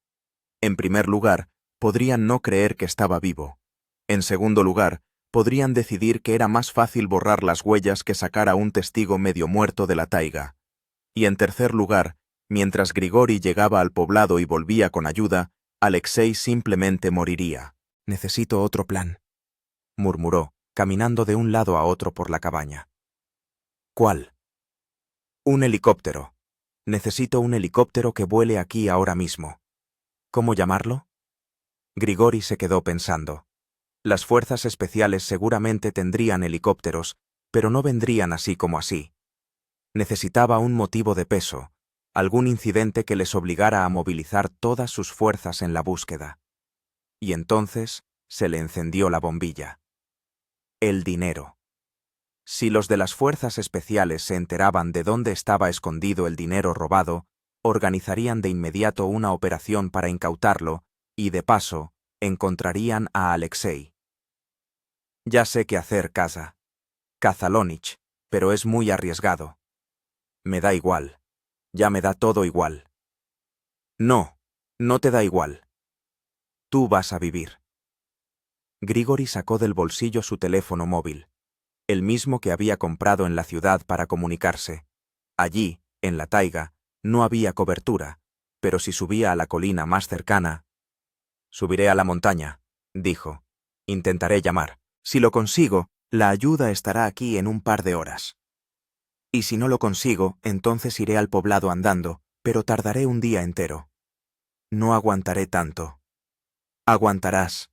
En primer lugar, podrían no creer que estaba vivo. En segundo lugar, podrían decidir que era más fácil borrar las huellas que sacar a un testigo medio muerto de la taiga. Y en tercer lugar, mientras Grigori llegaba al poblado y volvía con ayuda, Alexei simplemente moriría. Necesito otro plan, murmuró, caminando de un lado a otro por la cabaña. ¿Cuál? Un helicóptero. Necesito un helicóptero que vuele aquí ahora mismo. ¿Cómo llamarlo? Grigori se quedó pensando. Las fuerzas especiales seguramente tendrían helicópteros, pero no vendrían así como así. Necesitaba un motivo de peso, algún incidente que les obligara a movilizar todas sus fuerzas en la búsqueda. Y entonces se le encendió la bombilla. El dinero. Si los de las fuerzas especiales se enteraban de dónde estaba escondido el dinero robado, organizarían de inmediato una operación para incautarlo y, de paso, encontrarían a Alexei. Ya sé qué hacer, Kazalonich, pero es muy arriesgado. Me da igual. Ya me da todo igual. No, no te da igual. Tú vas a vivir. Grigori sacó del bolsillo su teléfono móvil, el mismo que había comprado en la ciudad para comunicarse. Allí, en la taiga, no había cobertura, pero si subía a la colina más cercana... Subiré a la montaña, dijo. Intentaré llamar. Si lo consigo, la ayuda estará aquí en un par de horas. Y si no lo consigo, entonces iré al poblado andando, pero tardaré un día entero. No aguantaré tanto. Aguantarás.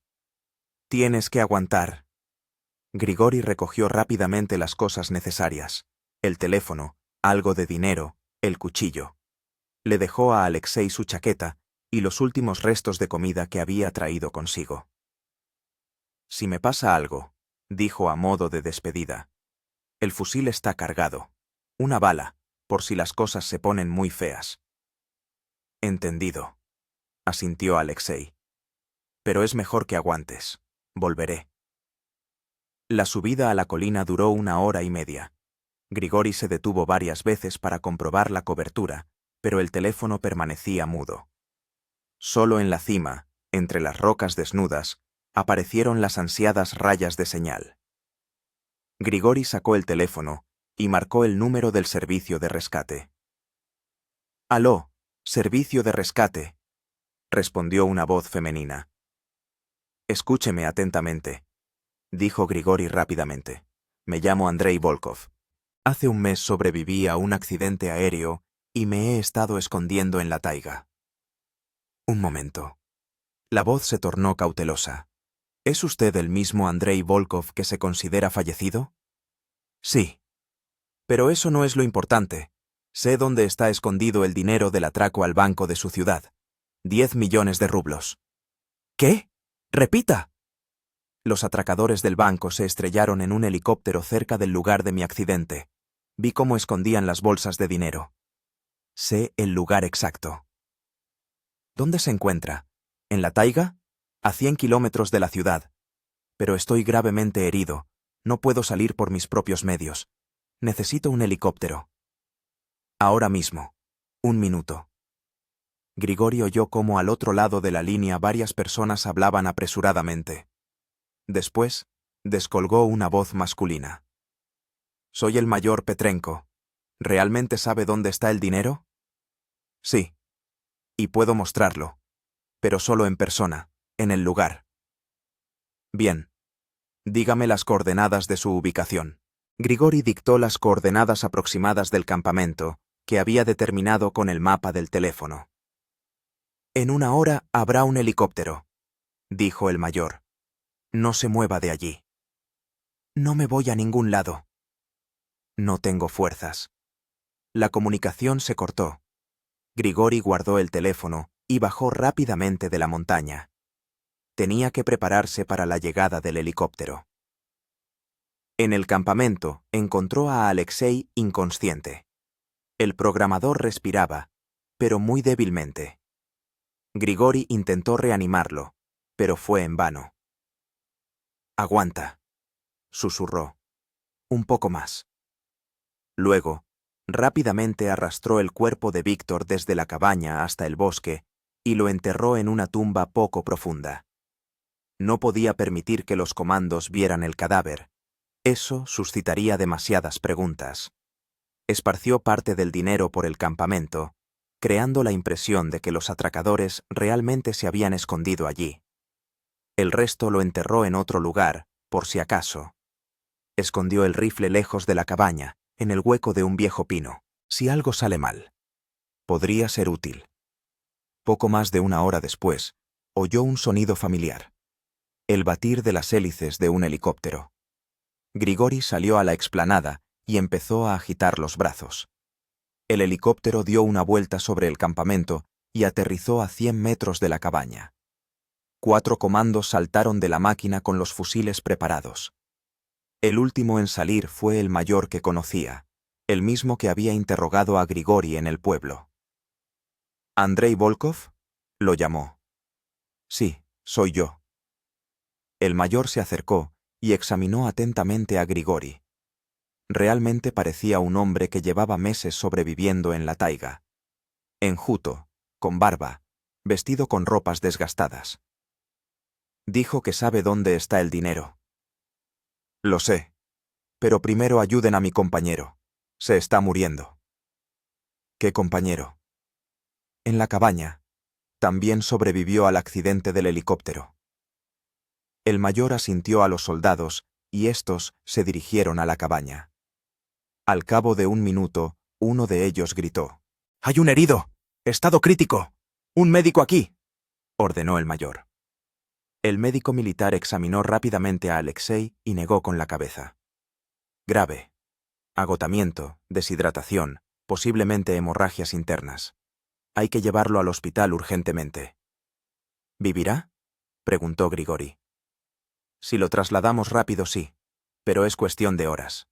Tienes que aguantar. Grigori recogió rápidamente las cosas necesarias: el teléfono, algo de dinero, el cuchillo. Le dejó a Alexei su chaqueta y los últimos restos de comida que había traído consigo. Si me pasa algo, dijo a modo de despedida, el fusil está cargado. Una bala, por si las cosas se ponen muy feas. Entendido, asintió Alexei. Pero es mejor que aguantes. Volveré. La subida a la colina duró 1 hora y media. Grigori se detuvo varias veces para comprobar la cobertura, pero el teléfono permanecía mudo. Solo en la cima, entre las rocas desnudas, aparecieron las ansiadas rayas de señal. Grigori sacó el teléfono y marcó el número del servicio de rescate. «Aló, servicio de rescate», respondió una voz femenina. «Escúcheme atentamente», dijo Grigori rápidamente. «Me llamo Andrei Volkov. Hace un mes sobreviví a un accidente aéreo y me he estado escondiendo en la taiga». Un momento. La voz se tornó cautelosa. «¿Es usted el mismo Andrei Volkov que se considera fallecido?» «Sí. Pero eso no es lo importante. Sé dónde está escondido el dinero del atraco al banco de su ciudad. 10 millones de rublos». «¿Qué? Repita». Los atracadores del banco se estrellaron en un helicóptero cerca del lugar de mi accidente. Vi cómo escondían las bolsas de dinero. Sé el lugar exacto. ¿Dónde se encuentra? ¿En la taiga? A 100 kilómetros de la ciudad. Pero estoy gravemente herido. No puedo salir por mis propios medios. Necesito un helicóptero. Ahora mismo. 1 minuto. Grigori oyó cómo al otro lado de la línea varias personas hablaban apresuradamente. Después, descolgó una voz masculina. «Soy el mayor Petrenko. ¿Realmente sabe dónde está el dinero?» «Sí. Y puedo mostrarlo. Pero solo en persona, en el lugar». «Bien. Dígame las coordenadas de su ubicación». Grigori dictó las coordenadas aproximadas del campamento, que había determinado con el mapa del teléfono. «En 1 hora habrá un helicóptero», dijo el mayor. «No se mueva de allí». «No me voy a ningún lado». «No tengo fuerzas». La comunicación se cortó. Grigori guardó el teléfono y bajó rápidamente de la montaña. Tenía que prepararse para la llegada del helicóptero. En el campamento encontró a Alexei inconsciente. El programador respiraba, pero muy débilmente. Grigori intentó reanimarlo, pero fue en vano. «Aguanta», susurró. «Un poco más». Luego, rápidamente arrastró el cuerpo de Víctor desde la cabaña hasta el bosque y lo enterró en una tumba poco profunda. No podía permitir que los comandos vieran el cadáver. Eso suscitaría demasiadas preguntas. Esparció parte del dinero por el campamento, creando la impresión de que los atracadores realmente se habían escondido allí. El resto lo enterró en otro lugar, por si acaso. Escondió el rifle lejos de la cabaña, en el hueco de un viejo pino. Si algo sale mal, podría ser útil. Poco más de 1 hora después, oyó un sonido familiar. El batir de las hélices de un helicóptero. Grigori salió a la explanada y empezó a agitar los brazos. El helicóptero dio una vuelta sobre el campamento y aterrizó a 100 metros de la cabaña. 4 comandos saltaron de la máquina con los fusiles preparados. El último en salir fue el mayor que conocía, el mismo que había interrogado a Grigori en el pueblo. «¿Andrei Volkov?», lo llamó. «Sí, soy yo». El mayor se acercó y examinó atentamente a Grigori. Realmente parecía un hombre que llevaba meses sobreviviendo en la taiga. Enjuto, con barba, vestido con ropas desgastadas. Dijo que sabe dónde está el dinero. «Lo sé, pero primero ayuden a mi compañero. Se está muriendo». «¿Qué compañero?» «En la cabaña. También sobrevivió al accidente del helicóptero». El mayor asintió a los soldados y estos se dirigieron a la cabaña. Al cabo de 1 minuto, uno de ellos gritó: «¡Hay un herido! ¡Estado crítico! ¡Un médico aquí!», ordenó el mayor. El médico militar examinó rápidamente a Alexei y negó con la cabeza. «Grave. Agotamiento, deshidratación, posiblemente hemorragias internas. Hay que llevarlo al hospital urgentemente». «¿Vivirá?», preguntó Grigori. «Si lo trasladamos rápido, sí, pero es cuestión de horas».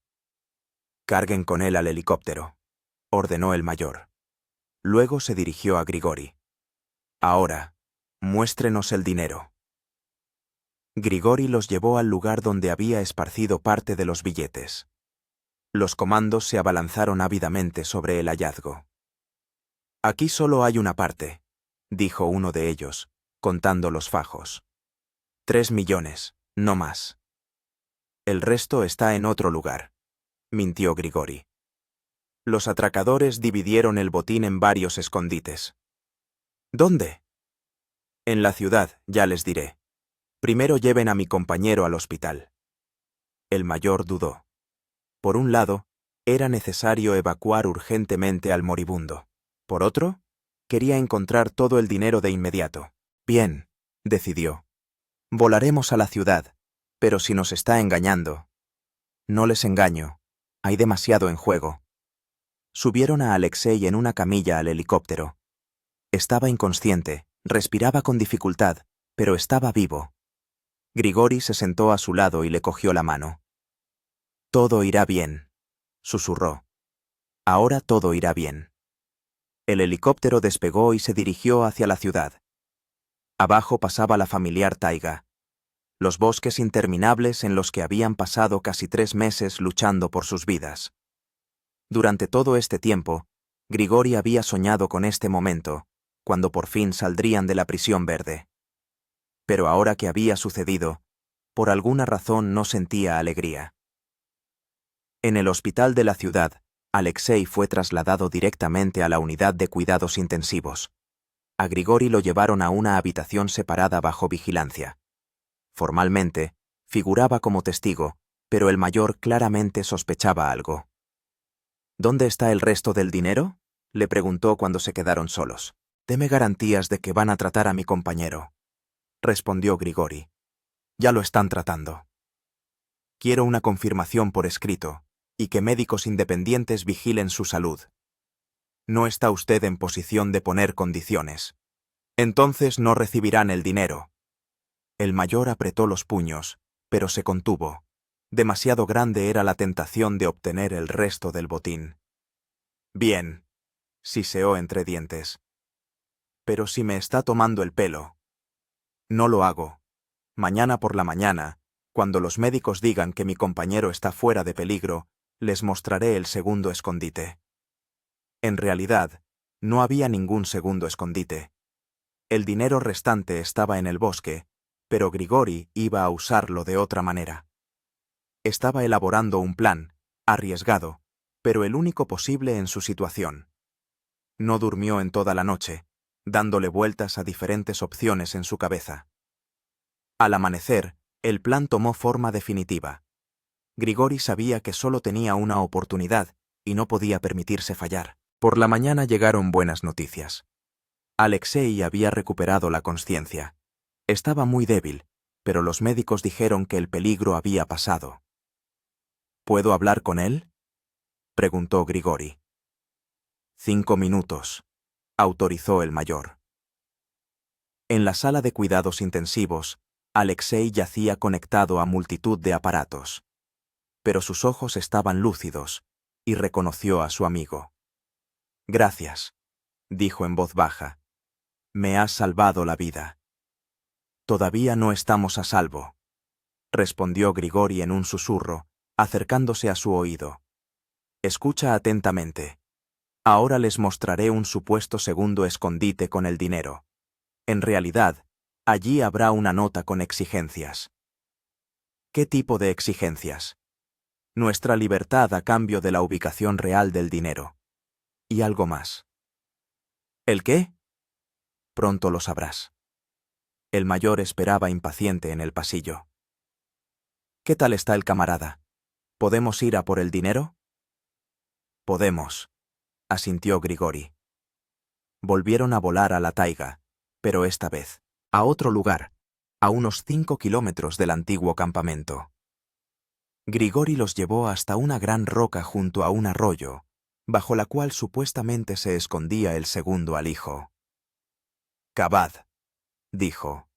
«Carguen con él al helicóptero», ordenó el mayor. Luego se dirigió a Grigori. «Ahora, muéstrenos el dinero». Grigori los llevó al lugar donde había esparcido parte de los billetes. Los comandos se abalanzaron ávidamente sobre el hallazgo. «Aquí solo hay una parte», dijo uno de ellos, contando los fajos. 3 millones, no más. El resto está en otro lugar, mintió Grigori. Los atracadores dividieron el botín en varios escondites. ¿Dónde? En la ciudad, ya les diré. Primero lleven a mi compañero al hospital. El mayor dudó. Por un lado, era necesario evacuar urgentemente al moribundo. Por otro, quería encontrar todo el dinero de inmediato. Bien, decidió. Volaremos a la ciudad, pero si nos está engañando. No les engaño, hay demasiado en juego. Subieron a Alexei en una camilla al helicóptero. Estaba inconsciente, respiraba con dificultad, pero estaba vivo. Grigori se sentó a su lado y le cogió la mano. Todo irá bien, susurró. Ahora todo irá bien. El helicóptero despegó y se dirigió hacia la ciudad. Abajo pasaba la familiar taiga. Los bosques interminables en los que habían pasado casi 3 meses luchando por sus vidas. Durante todo este tiempo, Grigori había soñado con este momento, cuando por fin saldrían de la prisión verde. Pero ahora que había sucedido, por alguna razón no sentía alegría. En el hospital de la ciudad, Alexei fue trasladado directamente a la unidad de cuidados intensivos. A Grigori lo llevaron a una habitación separada bajo vigilancia. Formalmente, figuraba como testigo, pero el mayor claramente sospechaba algo. ¿Dónde está el resto del dinero?, le preguntó cuando se quedaron solos. Deme garantías de que van a tratar a mi compañero, respondió Grigori. Ya lo están tratando. Quiero una confirmación por escrito, y que médicos independientes vigilen su salud. No está usted en posición de poner condiciones. Entonces no recibirán el dinero. El mayor apretó los puños, pero se contuvo. Demasiado grande era la tentación de obtener el resto del botín. Bien, siseó entre dientes. Pero si me está tomando el pelo. No lo hago. Mañana por la mañana, cuando los médicos digan que mi compañero está fuera de peligro, les mostraré el segundo escondite. En realidad, no había ningún segundo escondite. El dinero restante estaba en el bosque, pero Grigori iba a usarlo de otra manera. Estaba elaborando un plan, arriesgado, pero el único posible en su situación. No durmió en toda la noche, dándole vueltas a diferentes opciones en su cabeza. Al amanecer, el plan tomó forma definitiva. Grigori sabía que solo tenía una oportunidad y no podía permitirse fallar. Por la mañana llegaron buenas noticias. Alexei había recuperado la consciencia. Estaba muy débil, pero los médicos dijeron que el peligro había pasado. ¿Puedo hablar con él?, preguntó Grigori. 5 minutos, autorizó el mayor. En la sala de cuidados intensivos, Alexei yacía conectado a multitud de aparatos. Pero sus ojos estaban lúcidos, y reconoció a su amigo. Gracias, dijo en voz baja. Me has salvado la vida. Todavía no estamos a salvo, respondió Grigori en un susurro, acercándose a su oído. Escucha atentamente. Ahora les mostraré un supuesto segundo escondite con el dinero. En realidad, allí habrá una nota con exigencias. ¿Qué tipo de exigencias? Nuestra libertad a cambio de la ubicación real del dinero. Y algo más. ¿El qué? Pronto lo sabrás. El mayor esperaba impaciente en el pasillo. ¿Qué tal está el camarada? ¿Podemos ir a por el dinero? Podemos, asintió Grigori. Volvieron a volar a la taiga, pero esta vez, a otro lugar, a unos 5 kilómetros del antiguo campamento. Grigori los llevó hasta una gran roca junto a un arroyo, bajo la cual supuestamente se escondía el segundo alijo. Cavad, dijo.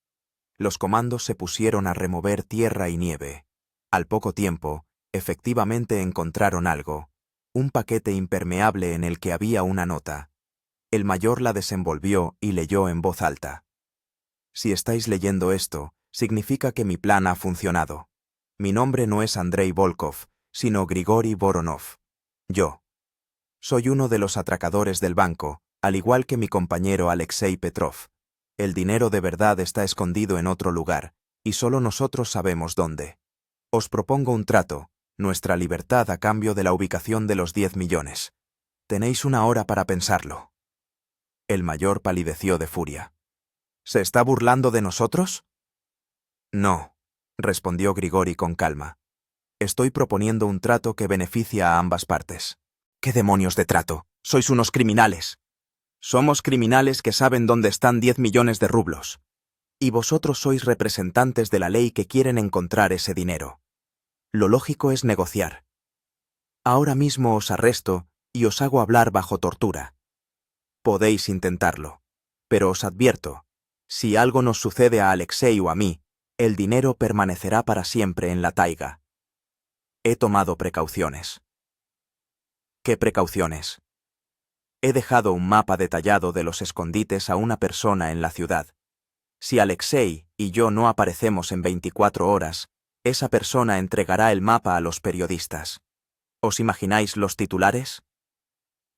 Los comandos se pusieron a remover tierra y nieve. Al poco tiempo, efectivamente encontraron algo, un paquete impermeable en el que había una nota. El mayor la desenvolvió y leyó en voz alta. Si estáis leyendo esto, significa que mi plan ha funcionado. Mi nombre no es Andrei Volkov, sino Grigori Voronov. Yo. Soy uno de los atracadores del banco, al igual que mi compañero Alexei Petrov. El dinero de verdad está escondido en otro lugar, y solo nosotros sabemos dónde. Os propongo un trato, nuestra libertad a cambio de la ubicación de los 10 millones. Tenéis una hora para pensarlo. El mayor palideció de furia. ¿Se está burlando de nosotros? No, respondió Grigori con calma. Estoy proponiendo un trato que beneficia a ambas partes. ¿Qué demonios de trato? Sois unos criminales. Somos criminales que saben dónde están 10 millones de rublos. Y vosotros sois representantes de la ley que quieren encontrar ese dinero. Lo lógico es negociar. Ahora mismo os arresto y os hago hablar bajo tortura. Podéis intentarlo, pero os advierto, si algo nos sucede a Alexei o a mí, el dinero permanecerá para siempre en la taiga. He tomado precauciones. ¿Qué precauciones? He dejado un mapa detallado de los escondites a una persona en la ciudad. Si Alexei y yo no aparecemos en 24 horas, esa persona entregará el mapa a los periodistas. ¿Os imagináis los titulares?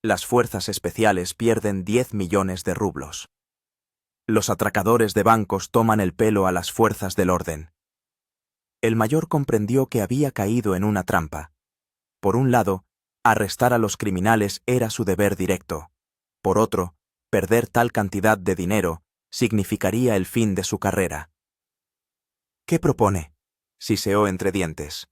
Las fuerzas especiales pierden 10 millones de rublos. Los atracadores de bancos toman el pelo a las fuerzas del orden. El mayor comprendió que había caído en una trampa. Por un lado, arrestar a los criminales era su deber directo. Por otro, perder tal cantidad de dinero significaría el fin de su carrera. ¿Qué propone?, siseó entre dientes.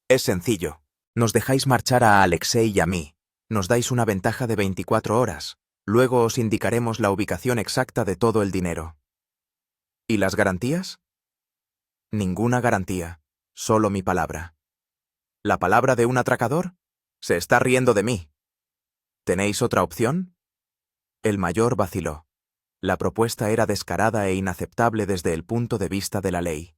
Es sencillo. Nos dejáis marchar a Alexei y a mí. Nos dais una ventaja de 24 horas. Luego os indicaremos la ubicación exacta de todo el dinero. ¿Y las garantías? Ninguna garantía, solo mi palabra. ¿La palabra de un atracador? Se está riendo de mí. ¿Tenéis otra opción? El mayor vaciló. La propuesta era descarada e inaceptable desde el punto de vista de la ley.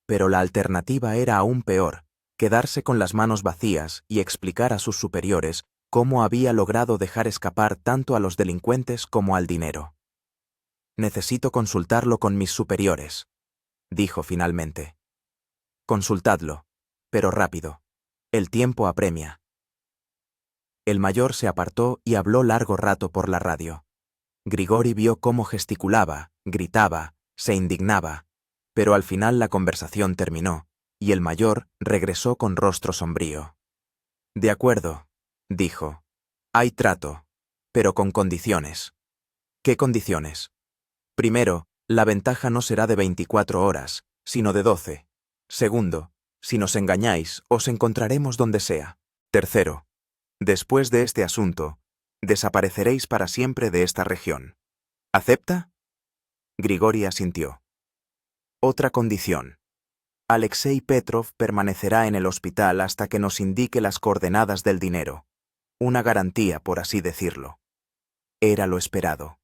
Pero la alternativa era aún peor, quedarse con las manos vacías y explicar a sus superiores cómo había logrado dejar escapar tanto a los delincuentes como al dinero. Necesito consultarlo con mis superiores, dijo finalmente. Consultadlo, pero rápido. El tiempo apremia. El mayor se apartó y habló largo rato por la radio. Grigori vio cómo gesticulaba, gritaba, se indignaba, pero al final la conversación terminó, y el mayor regresó con rostro sombrío. De acuerdo, dijo. Hay trato, pero con condiciones. ¿Qué condiciones? Primero, la ventaja no será de 24 horas, sino de 12. Segundo, si nos engañáis, os encontraremos donde sea. Tercero, después de este asunto, desapareceréis para siempre de esta región. ¿Acepta? Grigori asintió. Otra condición. Alexei Petrov permanecerá en el hospital hasta que nos indique las coordenadas del dinero. Una garantía, por así decirlo. Era lo esperado.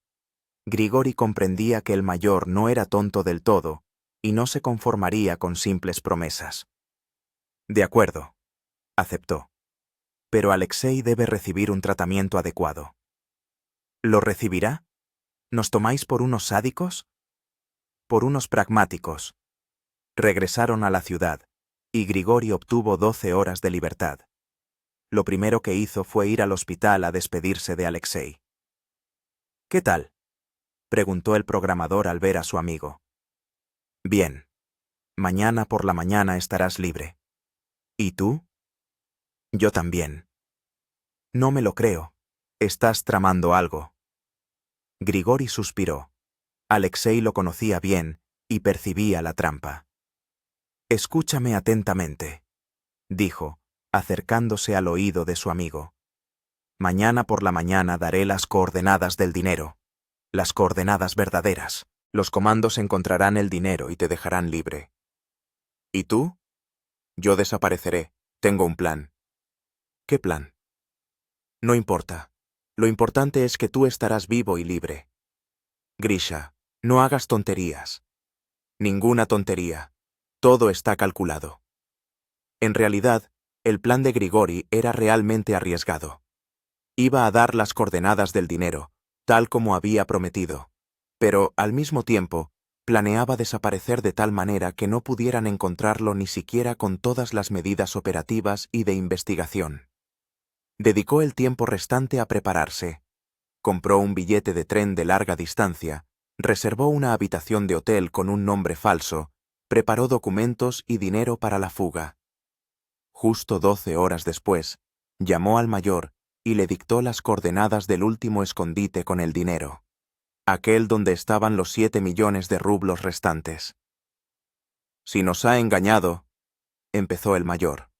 Grigori comprendía que el mayor no era tonto del todo y no se conformaría con simples promesas. De acuerdo, aceptó. Pero Alexei debe recibir un tratamiento adecuado. ¿Lo recibirá? ¿Nos tomáis por unos sádicos? Por unos pragmáticos. Regresaron a la ciudad, y Grigori obtuvo 12 horas de libertad. Lo primero que hizo fue ir al hospital a despedirse de Alexei. ¿Qué tal?, preguntó el programador al ver a su amigo. Bien. Mañana por la mañana estarás libre. ¿Y tú? Yo también. No me lo creo. Estás tramando algo. Grigori suspiró. Alexei lo conocía bien y percibía la trampa. Escúchame atentamente, dijo, acercándose al oído de su amigo. Mañana por la mañana daré las coordenadas del dinero. Las coordenadas verdaderas. Los comandos encontrarán el dinero y te dejarán libre. ¿Y tú? Yo desapareceré. Tengo un plan. ¿Qué plan? No importa. Lo importante es que tú estarás vivo y libre. Grisha, no hagas tonterías. Ninguna tontería. Todo está calculado. En realidad, el plan de Grigori era realmente arriesgado. Iba a dar las coordenadas del dinero, tal como había prometido. Pero, al mismo tiempo, Planeaba desaparecer de tal manera que no pudieran encontrarlo ni siquiera con todas las medidas operativas y de investigación. Dedicó el tiempo restante a prepararse. Compró un billete de tren de larga distancia, reservó una habitación de hotel con un nombre falso, preparó documentos y dinero para la fuga. Justo 12 horas después, llamó al mayor y le dictó las coordenadas del último escondite con el dinero, aquel donde estaban los 7 millones de rublos restantes. «Si nos ha engañado», empezó el mayor.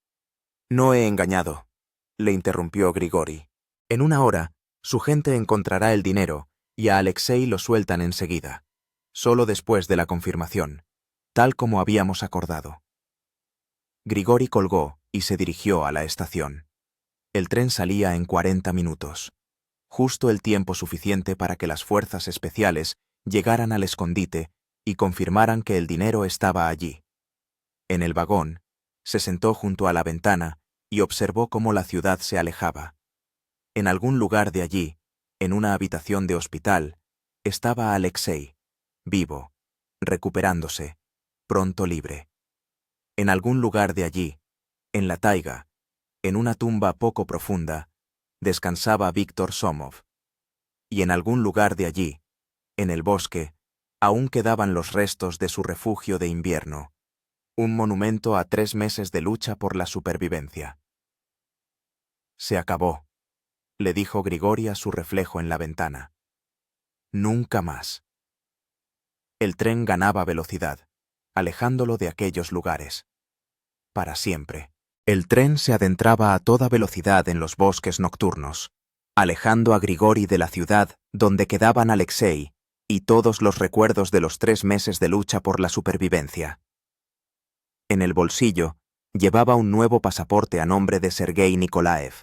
«No he engañado», le interrumpió Grigori. «En una hora, su gente encontrará el dinero y a Alexei lo sueltan enseguida, solo después de la confirmación, tal como habíamos acordado». Grigori colgó y se dirigió a la estación. El tren salía en 40 minutos, justo el tiempo suficiente para que las fuerzas especiales llegaran al escondite y confirmaran que el dinero estaba allí. En el vagón, se sentó junto a la ventana y observó cómo la ciudad se alejaba. En algún lugar de allí, en una habitación de hospital, estaba Alexei, vivo, recuperándose, pronto libre. En algún lugar de allí, en la taiga, en una tumba poco profunda, descansaba Víctor Somov. Y en algún lugar de allí, en el bosque, aún quedaban los restos de su refugio de invierno, un monumento a 3 meses de lucha por la supervivencia. «Se acabó», le dijo Grigori a su reflejo en la ventana. «Nunca más». El tren ganaba velocidad, alejándolo de aquellos lugares. Para siempre. El tren se adentraba a toda velocidad en los bosques nocturnos, alejando a Grigori de la ciudad donde quedaban Alexei y todos los recuerdos de los 3 meses de lucha por la supervivencia. En el bolsillo llevaba un nuevo pasaporte a nombre de Sergei Nikolaev,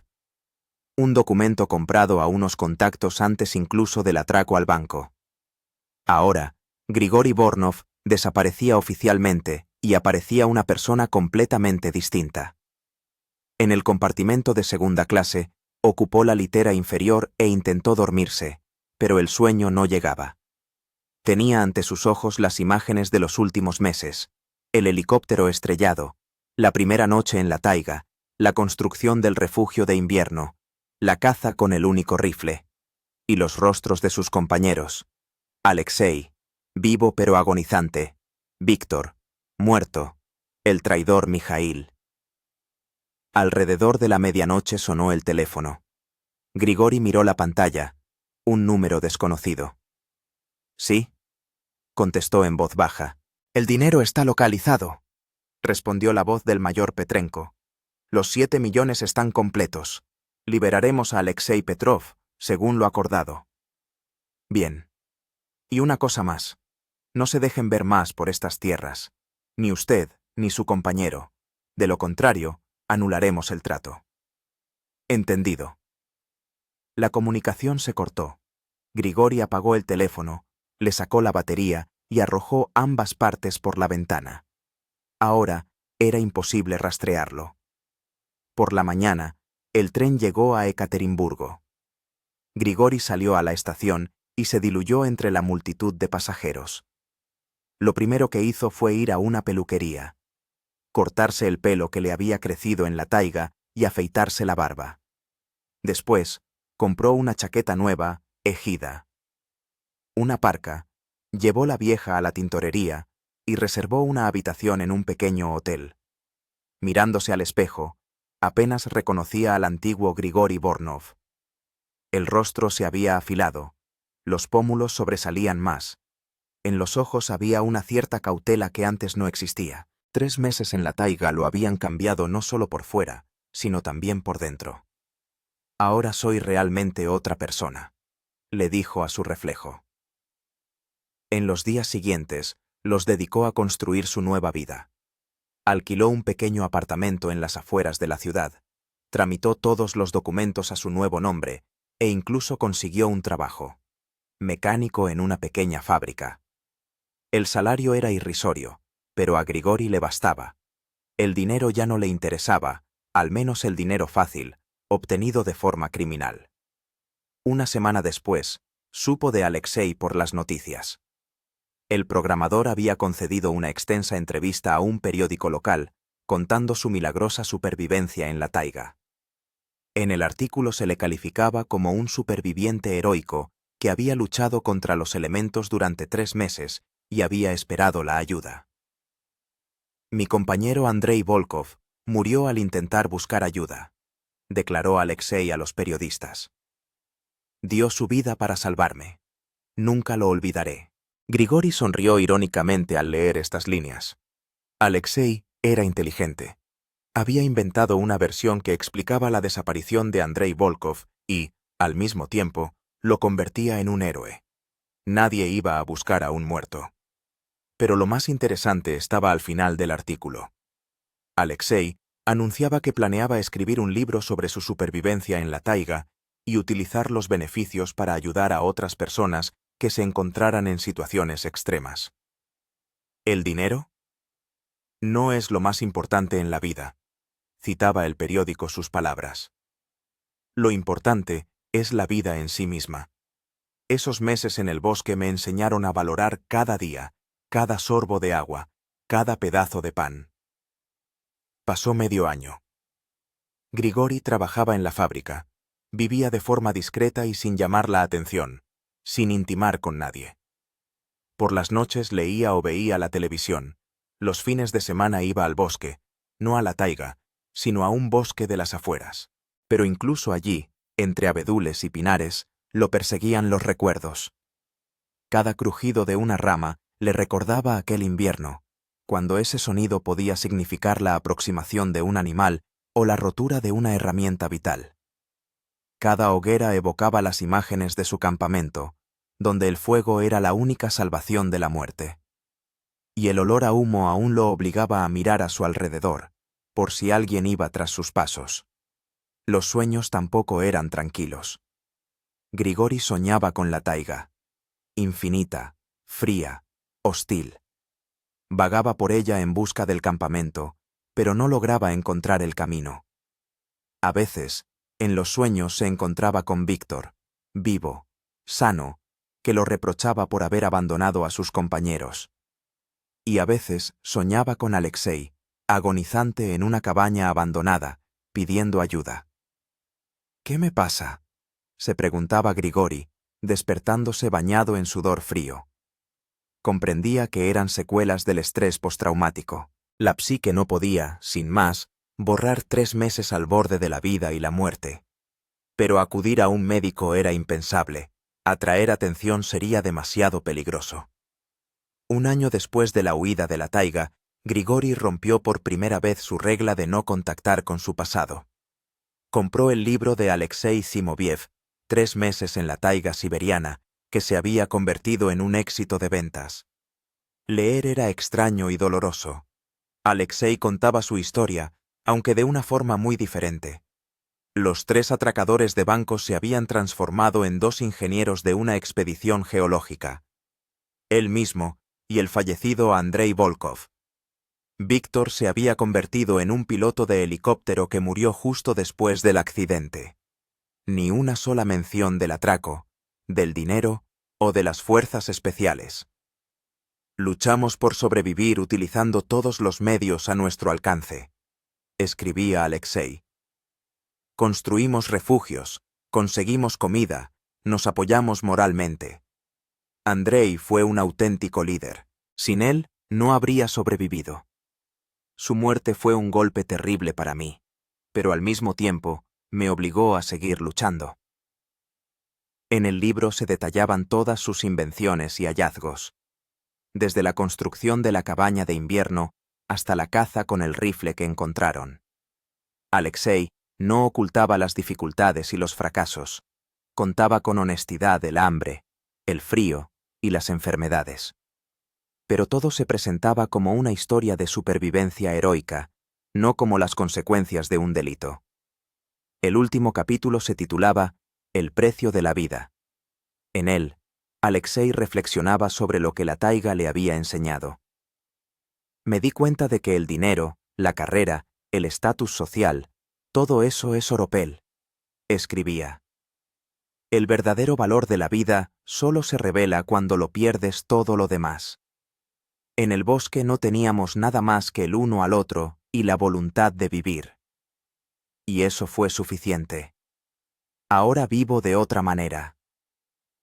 un documento comprado a unos contactos antes incluso del atraco al banco. Ahora, Grigori Voronov desaparecía oficialmente y aparecía una persona completamente distinta. En el compartimento de segunda clase, ocupó la litera inferior e intentó dormirse, pero el sueño no llegaba. Tenía ante sus ojos las imágenes de los últimos meses, el helicóptero estrellado, la primera noche en la taiga, la construcción del refugio de invierno, la caza con el único rifle, y los rostros de sus compañeros. Alexei, vivo pero agonizante, Víctor, muerto, el traidor Mijail. Alrededor de la medianoche sonó el teléfono. Grigori miró la pantalla, un número desconocido. «¿Sí?», contestó en voz baja. «El dinero está localizado», respondió la voz del mayor Petrenko. «Los 7 millones están completos. Liberaremos a Alexei Petrov, según lo acordado». «Bien. Y una cosa más. No se dejen ver más por estas tierras, ni usted ni su compañero. De lo contrario, anularemos el trato». «Entendido». La comunicación se cortó. Grigori apagó el teléfono, le sacó la batería y arrojó ambas partes por la ventana. Ahora era imposible rastrearlo. Por la mañana, el tren llegó a Ekaterimburgo. Grigori salió a la estación y se diluyó entre la multitud de pasajeros. Lo primero que hizo fue ir a una peluquería, cortarse el pelo que le había crecido en la taiga y afeitarse la barba. Después, compró una chaqueta nueva, ejida. Una parca, llevó la vieja a la tintorería y reservó una habitación en un pequeño hotel. Mirándose al espejo, apenas reconocía al antiguo Grigori Voronov. El rostro se había afilado, los pómulos sobresalían más. En los ojos había una cierta cautela que antes no existía. 3 meses en la taiga lo habían cambiado no solo por fuera, sino también por dentro. «Ahora soy realmente otra persona», le dijo a su reflejo. En los días siguientes, los dedicó a construir su nueva vida. Alquiló un pequeño apartamento en las afueras de la ciudad, tramitó todos los documentos a su nuevo nombre e incluso consiguió un trabajo: mecánico en una pequeña fábrica. El salario era irrisorio, pero a Grigori le bastaba. El dinero ya no le interesaba, al menos el dinero fácil, obtenido de forma criminal. Una semana después, supo de Alexei por las noticias. El programador había concedido una extensa entrevista a un periódico local, contando su milagrosa supervivencia en la taiga. En el artículo se le calificaba como un superviviente heroico que había luchado contra los elementos durante 3 meses y había esperado la ayuda. Mi compañero Andrei Volkov murió al intentar buscar ayuda, declaró Alexei a los periodistas. Dio su vida para salvarme. Nunca lo olvidaré. Grigori sonrió irónicamente al leer estas líneas. Alexei era inteligente. Había inventado una versión que explicaba la desaparición de Andrei Volkov y, al mismo tiempo, lo convertía en un héroe. Nadie iba a buscar a un muerto. Pero lo más interesante estaba al final del artículo. Alexei anunciaba que planeaba escribir un libro sobre su supervivencia en la taiga y utilizar los beneficios para ayudar a otras personas que se encontraran en situaciones extremas. ¿El dinero? No es lo más importante en la vida, citaba el periódico sus palabras. Lo importante es la vida en sí misma. Esos meses en el bosque me enseñaron a valorar cada día, cada sorbo de agua, cada pedazo de pan. Pasó medio año. Grigori trabajaba en la fábrica. Vivía de forma discreta y sin llamar la atención, sin intimar con nadie. Por las noches leía o veía la televisión. Los fines de semana iba al bosque, no a la taiga, sino a un bosque de las afueras. Pero incluso allí, entre abedules y pinares, lo perseguían los recuerdos. Cada crujido de una rama le recordaba aquel invierno, cuando ese sonido podía significar la aproximación de un animal o la rotura de una herramienta vital. Cada hoguera evocaba las imágenes de su campamento, donde el fuego era la única salvación de la muerte. Y el olor a humo aún lo obligaba a mirar a su alrededor, por si alguien iba tras sus pasos. Los sueños tampoco eran tranquilos. Grigori soñaba con la taiga, infinita, fría, hostil. Vagaba por ella en busca del campamento, pero no lograba encontrar el camino. A veces, en los sueños se encontraba con Víctor, vivo, sano, que lo reprochaba por haber abandonado a sus compañeros. Y a veces soñaba con Alexei, agonizante en una cabaña abandonada, pidiendo ayuda. ¿Qué me pasa?, se preguntaba Grigori, despertándose bañado en sudor frío. Comprendía que eran secuelas del estrés postraumático. La psique no podía, sin más, borrar 3 meses al borde de la vida y la muerte. Pero acudir a un médico era impensable. Atraer atención sería demasiado peligroso. Un año después de la huida de la taiga, Grigori rompió por primera vez su regla de no contactar con su pasado. Compró el libro de Alexei Zimoviev, 3 meses en la taiga siberiana, que se había convertido en un éxito de ventas. Leer era extraño y doloroso. Alexei contaba su historia, aunque de una forma muy diferente. Los 3 atracadores de bancos se habían transformado en 2 ingenieros de una expedición geológica. Él mismo y el fallecido Andrei Volkov. Víctor se había convertido en un piloto de helicóptero que murió justo después del accidente. Ni una sola mención del atraco, del dinero o de las fuerzas especiales. Luchamos por sobrevivir utilizando todos los medios a nuestro alcance, escribía Alexei. Construimos refugios, conseguimos comida, nos apoyamos moralmente. Andrei fue un auténtico líder. Sin él, no habría sobrevivido. Su muerte fue un golpe terrible para mí, pero al mismo tiempo me obligó a seguir luchando. En el libro se detallaban todas sus invenciones y hallazgos, desde la construcción de la cabaña de invierno hasta la caza con el rifle que encontraron. Alexei no ocultaba las dificultades y los fracasos. Contaba con honestidad el hambre, el frío y las enfermedades. Pero todo se presentaba como una historia de supervivencia heroica, no como las consecuencias de un delito. El último capítulo se titulaba El precio de la vida. En él, Alexei reflexionaba sobre lo que la taiga le había enseñado. Me di cuenta de que el dinero, la carrera, el estatus social, todo eso es oropel, escribía. El verdadero valor de la vida solo se revela cuando lo pierdes todo lo demás. En el bosque no teníamos nada más que el uno al otro y la voluntad de vivir. Y eso fue suficiente. Ahora vivo de otra manera.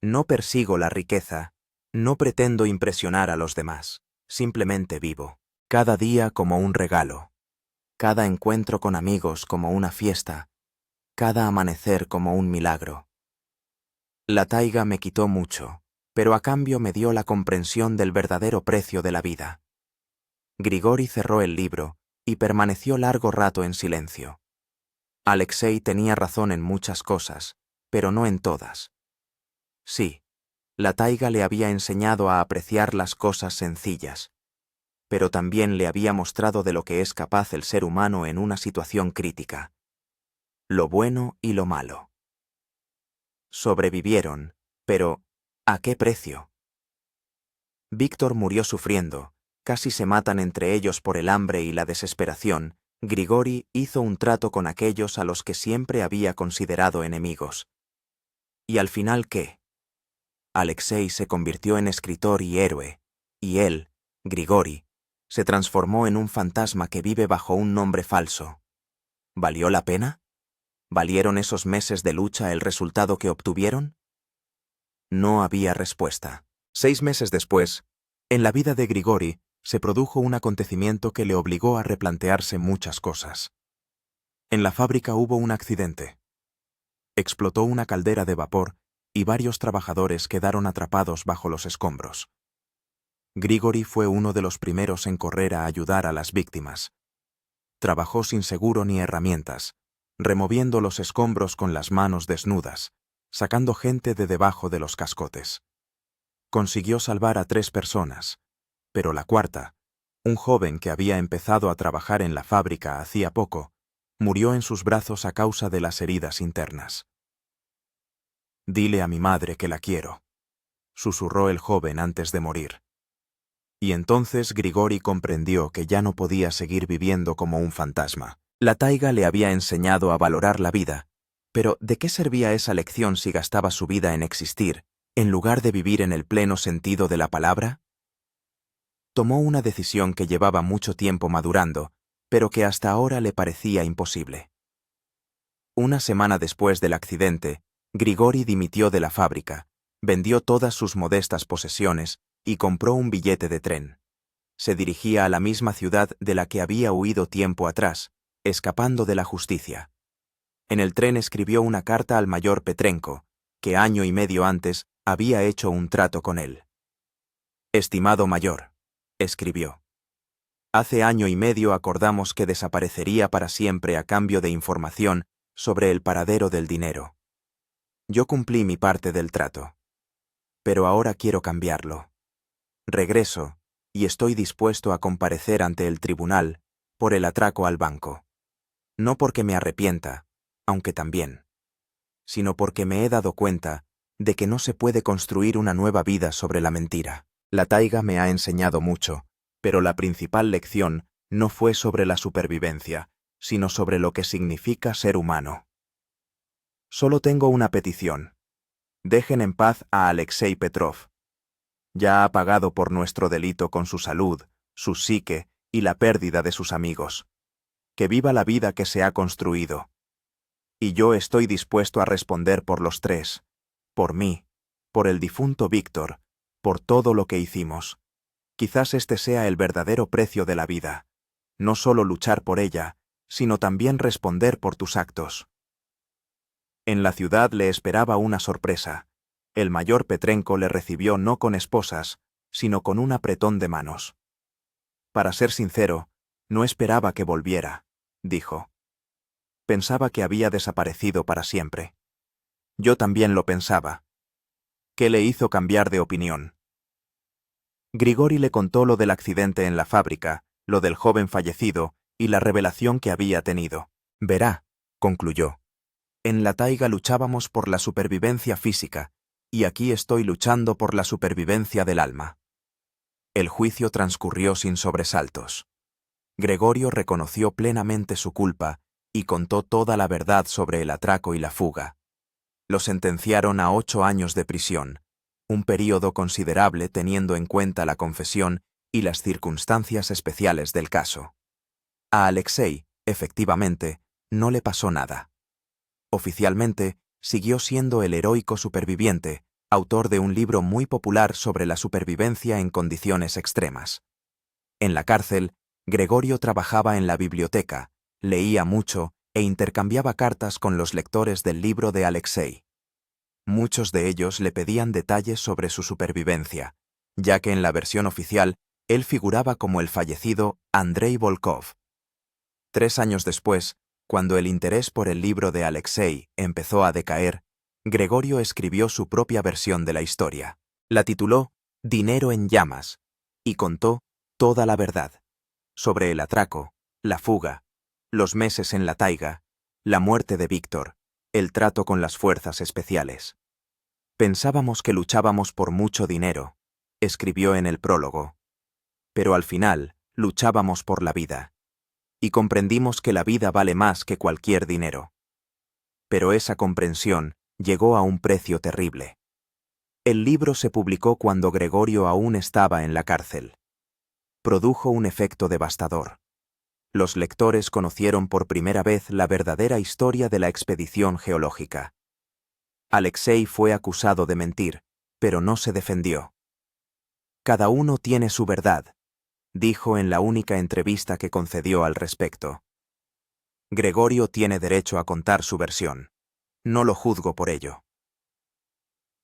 No persigo la riqueza, no pretendo impresionar a los demás, simplemente vivo. Cada día como un regalo. Cada encuentro con amigos como una fiesta. Cada amanecer como un milagro. La taiga me quitó mucho, pero a cambio me dio la comprensión del verdadero precio de la vida. Grigori cerró el libro y permaneció largo rato en silencio. Alexei tenía razón en muchas cosas, pero no en todas. Sí, la taiga le había enseñado a apreciar las cosas sencillas, pero también le había mostrado de lo que es capaz el ser humano en una situación crítica. Lo bueno y lo malo. Sobrevivieron, pero ¿a qué precio? Víctor murió sufriendo, casi se matan entre ellos por el hambre y la desesperación. Grigori hizo un trato con aquellos a los que siempre había considerado enemigos. ¿Y al final qué? Alexei se convirtió en escritor y héroe, y él, Grigori, se transformó en un fantasma que vive bajo un nombre falso. ¿Valió la pena? ¿Valieron esos meses de lucha el resultado que obtuvieron? No había respuesta. 6 meses después, en la vida de Grigori, se produjo un acontecimiento que le obligó a replantearse muchas cosas. En la fábrica hubo un accidente. Explotó una caldera de vapor y varios trabajadores quedaron atrapados bajo los escombros. Grigori fue uno de los primeros en correr a ayudar a las víctimas. Trabajó sin seguro ni herramientas, removiendo los escombros con las manos desnudas, sacando gente de debajo de los cascotes. Consiguió salvar a 3 personas, pero la cuarta, un joven que había empezado a trabajar en la fábrica hacía poco, murió en sus brazos a causa de las heridas internas. «Dile a mi madre que la quiero», susurró el joven antes de morir. Y entonces Grigori comprendió que ya no podía seguir viviendo como un fantasma. La taiga le había enseñado a valorar la vida, pero ¿de qué servía esa lección si gastaba su vida en existir, en lugar de vivir en el pleno sentido de la palabra? Tomó una decisión que llevaba mucho tiempo madurando, pero que hasta ahora le parecía imposible. Una semana después del accidente, Grigori dimitió de la fábrica, vendió todas sus modestas posesiones y compró un billete de tren. Se dirigía a la misma ciudad de la que había huido tiempo atrás, escapando de la justicia. En el tren escribió una carta al mayor Petrenko, que año y medio antes había hecho un trato con él. «Estimado mayor», escribió, «hace año y medio acordamos que desaparecería para siempre a cambio de información sobre el paradero del dinero. Yo cumplí mi parte del trato. Pero ahora quiero cambiarlo. Regreso, y estoy dispuesto a comparecer ante el tribunal por el atraco al banco. No porque me arrepienta, aunque también, sino porque me he dado cuenta de que no se puede construir una nueva vida sobre la mentira. La taiga me ha enseñado mucho, pero la principal lección no fue sobre la supervivencia, sino sobre lo que significa ser humano. Solo tengo una petición. Dejen en paz a Alexei Petrov. Ya ha pagado por nuestro delito con su salud, su psique y la pérdida de sus amigos. Que viva la vida que se ha construido. Y yo estoy dispuesto a responder por los 3, por mí, por el difunto Víctor, por todo lo que hicimos. Quizás este sea el verdadero precio de la vida. No solo luchar por ella, sino también responder por tus actos. En la ciudad le esperaba una sorpresa. El mayor Petrenko le recibió no con esposas, sino con un apretón de manos. Para ser sincero, no esperaba que volviera, dijo. Pensaba que había desaparecido para siempre. Yo también lo pensaba. ¿Qué le hizo cambiar de opinión? Grigori le contó lo del accidente en la fábrica, lo del joven fallecido y la revelación que había tenido. Verá, concluyó. En la taiga luchábamos por la supervivencia física, y aquí estoy luchando por la supervivencia del alma. El juicio transcurrió sin sobresaltos. Gregorio reconoció plenamente su culpa y contó toda la verdad sobre el atraco y la fuga. Lo sentenciaron a 8 años de prisión, un período considerable teniendo en cuenta la confesión y las circunstancias especiales del caso. A Alexei, efectivamente, no le pasó nada. Oficialmente, siguió siendo el heroico superviviente, autor de un libro muy popular sobre la supervivencia en condiciones extremas. En la cárcel, Gregorio trabajaba en la biblioteca, leía mucho e intercambiaba cartas con los lectores del libro de Alexei. Muchos de ellos le pedían detalles sobre su supervivencia, ya que en la versión oficial él figuraba como el fallecido Andrei Volkov. 3 años después, cuando el interés por el libro de Alexei empezó a decaer, Gregorio escribió su propia versión de la historia. La tituló Dinero en llamas y contó toda la verdad sobre el atraco, la fuga, los meses en la taiga, la muerte de Víctor, el trato con las fuerzas especiales. Pensábamos que luchábamos por mucho dinero, escribió en el prólogo. Pero al final, luchábamos por la vida. Y comprendimos que la vida vale más que cualquier dinero. Pero esa comprensión llegó a un precio terrible. El libro se publicó cuando Gregorio aún estaba en la cárcel. Produjo un efecto devastador. Los lectores conocieron por primera vez la verdadera historia de la expedición geológica. Alexei fue acusado de mentir, pero no se defendió. Cada uno tiene su verdad, dijo en la única entrevista que concedió al respecto. Gregorio tiene derecho a contar su versión. No lo juzgo por ello.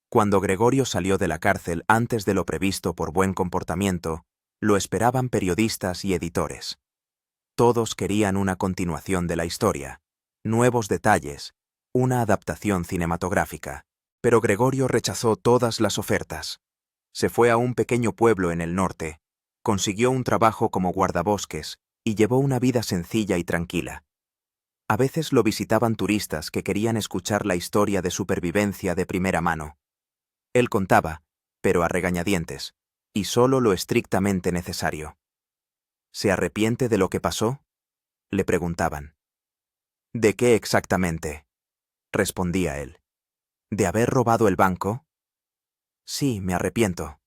Cuando Gregorio salió de la cárcel antes de lo previsto por buen comportamiento, lo esperaban periodistas y editores. Todos querían una continuación de la historia, nuevos detalles, una adaptación cinematográfica. Pero Gregorio rechazó todas las ofertas. Se fue a un pequeño pueblo en el norte, consiguió un trabajo como guardabosques y llevó una vida sencilla y tranquila. A veces lo visitaban turistas que querían escuchar la historia de supervivencia de primera mano. Él contaba, pero a regañadientes, y solo lo estrictamente necesario. ¿Se arrepiente de lo que pasó?, le preguntaban. ¿De qué exactamente?, respondía él. ¿De haber robado el banco? Sí, me arrepiento.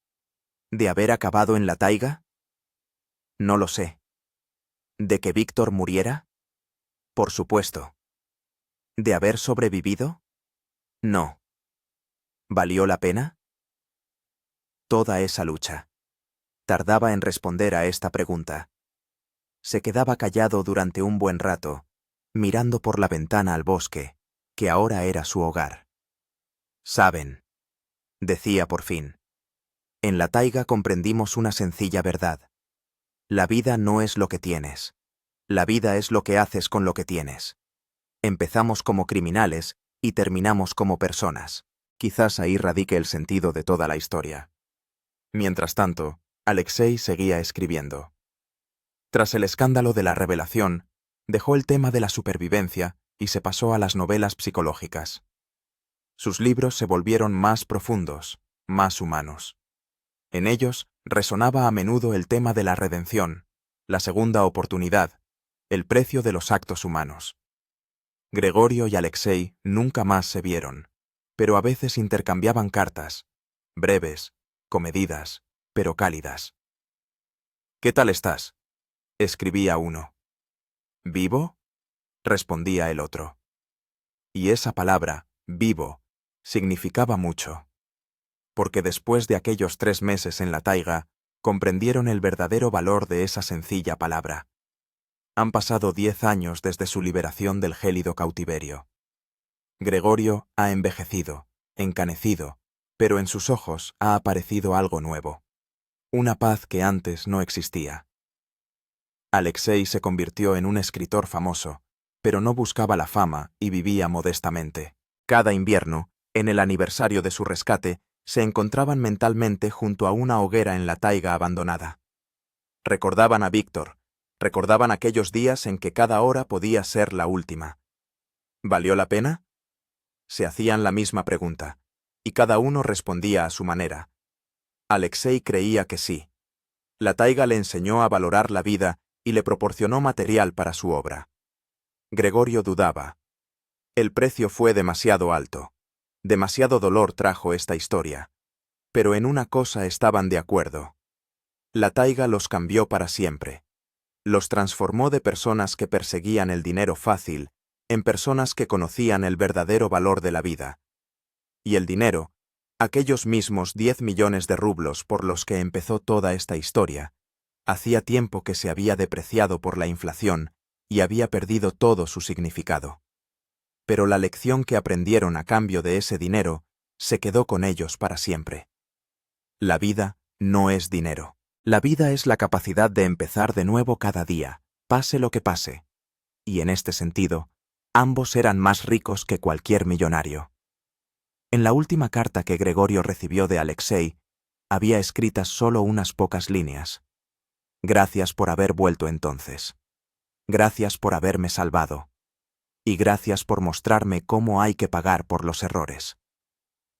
¿De haber acabado en la taiga? No lo sé. ¿De que Víctor muriera? Por supuesto. ¿De haber sobrevivido? No. ¿Valió la pena? Toda esa lucha. Tardaba en responder a esta pregunta. Se quedaba callado durante un buen rato, mirando por la ventana al bosque, que ahora era su hogar. Saben, decía por fin. En la taiga comprendimos una sencilla verdad. La vida no es lo que tienes. La vida es lo que haces con lo que tienes. Empezamos como criminales y terminamos como personas. Quizás ahí radique el sentido de toda la historia. Mientras tanto, Alexei seguía escribiendo. Tras el escándalo de la revelación, dejó el tema de la supervivencia y se pasó a las novelas psicológicas. Sus libros se volvieron más profundos, más humanos. En ellos resonaba a menudo el tema de la redención, la segunda oportunidad, el precio de los actos humanos. Gregorio y Alexei nunca más se vieron, pero a veces intercambiaban cartas, breves, comedidas, pero cálidas. «¿Qué tal estás?», escribía uno. «¿Vivo?», respondía el otro. Y esa palabra, vivo, significaba mucho. Porque después de aquellos 3 meses en la taiga, comprendieron el verdadero valor de esa sencilla palabra. Han pasado 10 años desde su liberación del gélido cautiverio. Gregorio ha envejecido, encanecido, pero en sus ojos ha aparecido algo nuevo. Una paz que antes no existía. Alexei se convirtió en un escritor famoso, pero no buscaba la fama y vivía modestamente. Cada invierno, en el aniversario de su rescate, se encontraban mentalmente junto a una hoguera en la taiga abandonada. Recordaban a Víctor, recordaban aquellos días en que cada hora podía ser la última. ¿Valió la pena? Se hacían la misma pregunta, y cada uno respondía a su manera. Alexei creía que sí. La taiga le enseñó a valorar la vida y le proporcionó material para su obra. Gregorio dudaba. El precio fue demasiado alto. Demasiado dolor trajo esta historia. Pero en una cosa estaban de acuerdo. La taiga los cambió para siempre. Los transformó de personas que perseguían el dinero fácil en personas que conocían el verdadero valor de la vida. Y el dinero, aquellos mismos 10 millones de rublos por los que empezó toda esta historia, hacía tiempo que se había depreciado por la inflación y había perdido todo su significado. Pero la lección que aprendieron a cambio de ese dinero se quedó con ellos para siempre. La vida no es dinero. La vida es la capacidad de empezar de nuevo cada día, pase lo que pase. Y en este sentido, ambos eran más ricos que cualquier millonario. En la última carta que Gregorio recibió de Alexei, había escritas solo unas pocas líneas. Gracias por haber vuelto entonces. Gracias por haberme salvado. Y gracias por mostrarme cómo hay que pagar por los errores.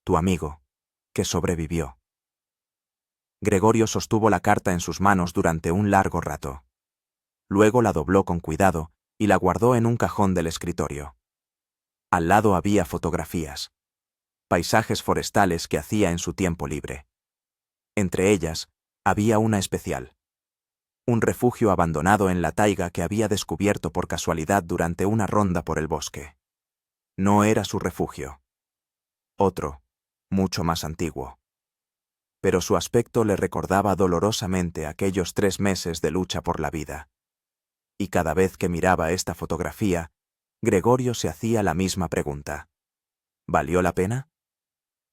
Tu amigo, que sobrevivió. Gregorio sostuvo la carta en sus manos durante un largo rato. Luego la dobló con cuidado y la guardó en un cajón del escritorio. Al lado había fotografías. Paisajes forestales que hacía en su tiempo libre. Entre ellas, había una especial. Un refugio abandonado en la taiga que había descubierto por casualidad durante una ronda por el bosque. No era su refugio. Otro, mucho más antiguo. Pero su aspecto le recordaba dolorosamente aquellos 3 meses de lucha por la vida. Y cada vez que miraba esta fotografía, Gregorio se hacía la misma pregunta. ¿Valió la pena?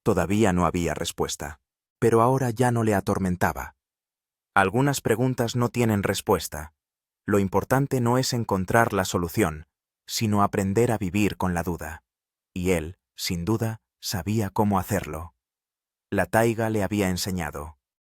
Todavía no había respuesta. Pero ahora ya no le atormentaba. Algunas preguntas no tienen respuesta. Lo importante no es encontrar la solución, sino aprender a vivir con la duda. Y él, sin duda, sabía cómo hacerlo. La taiga le había enseñado.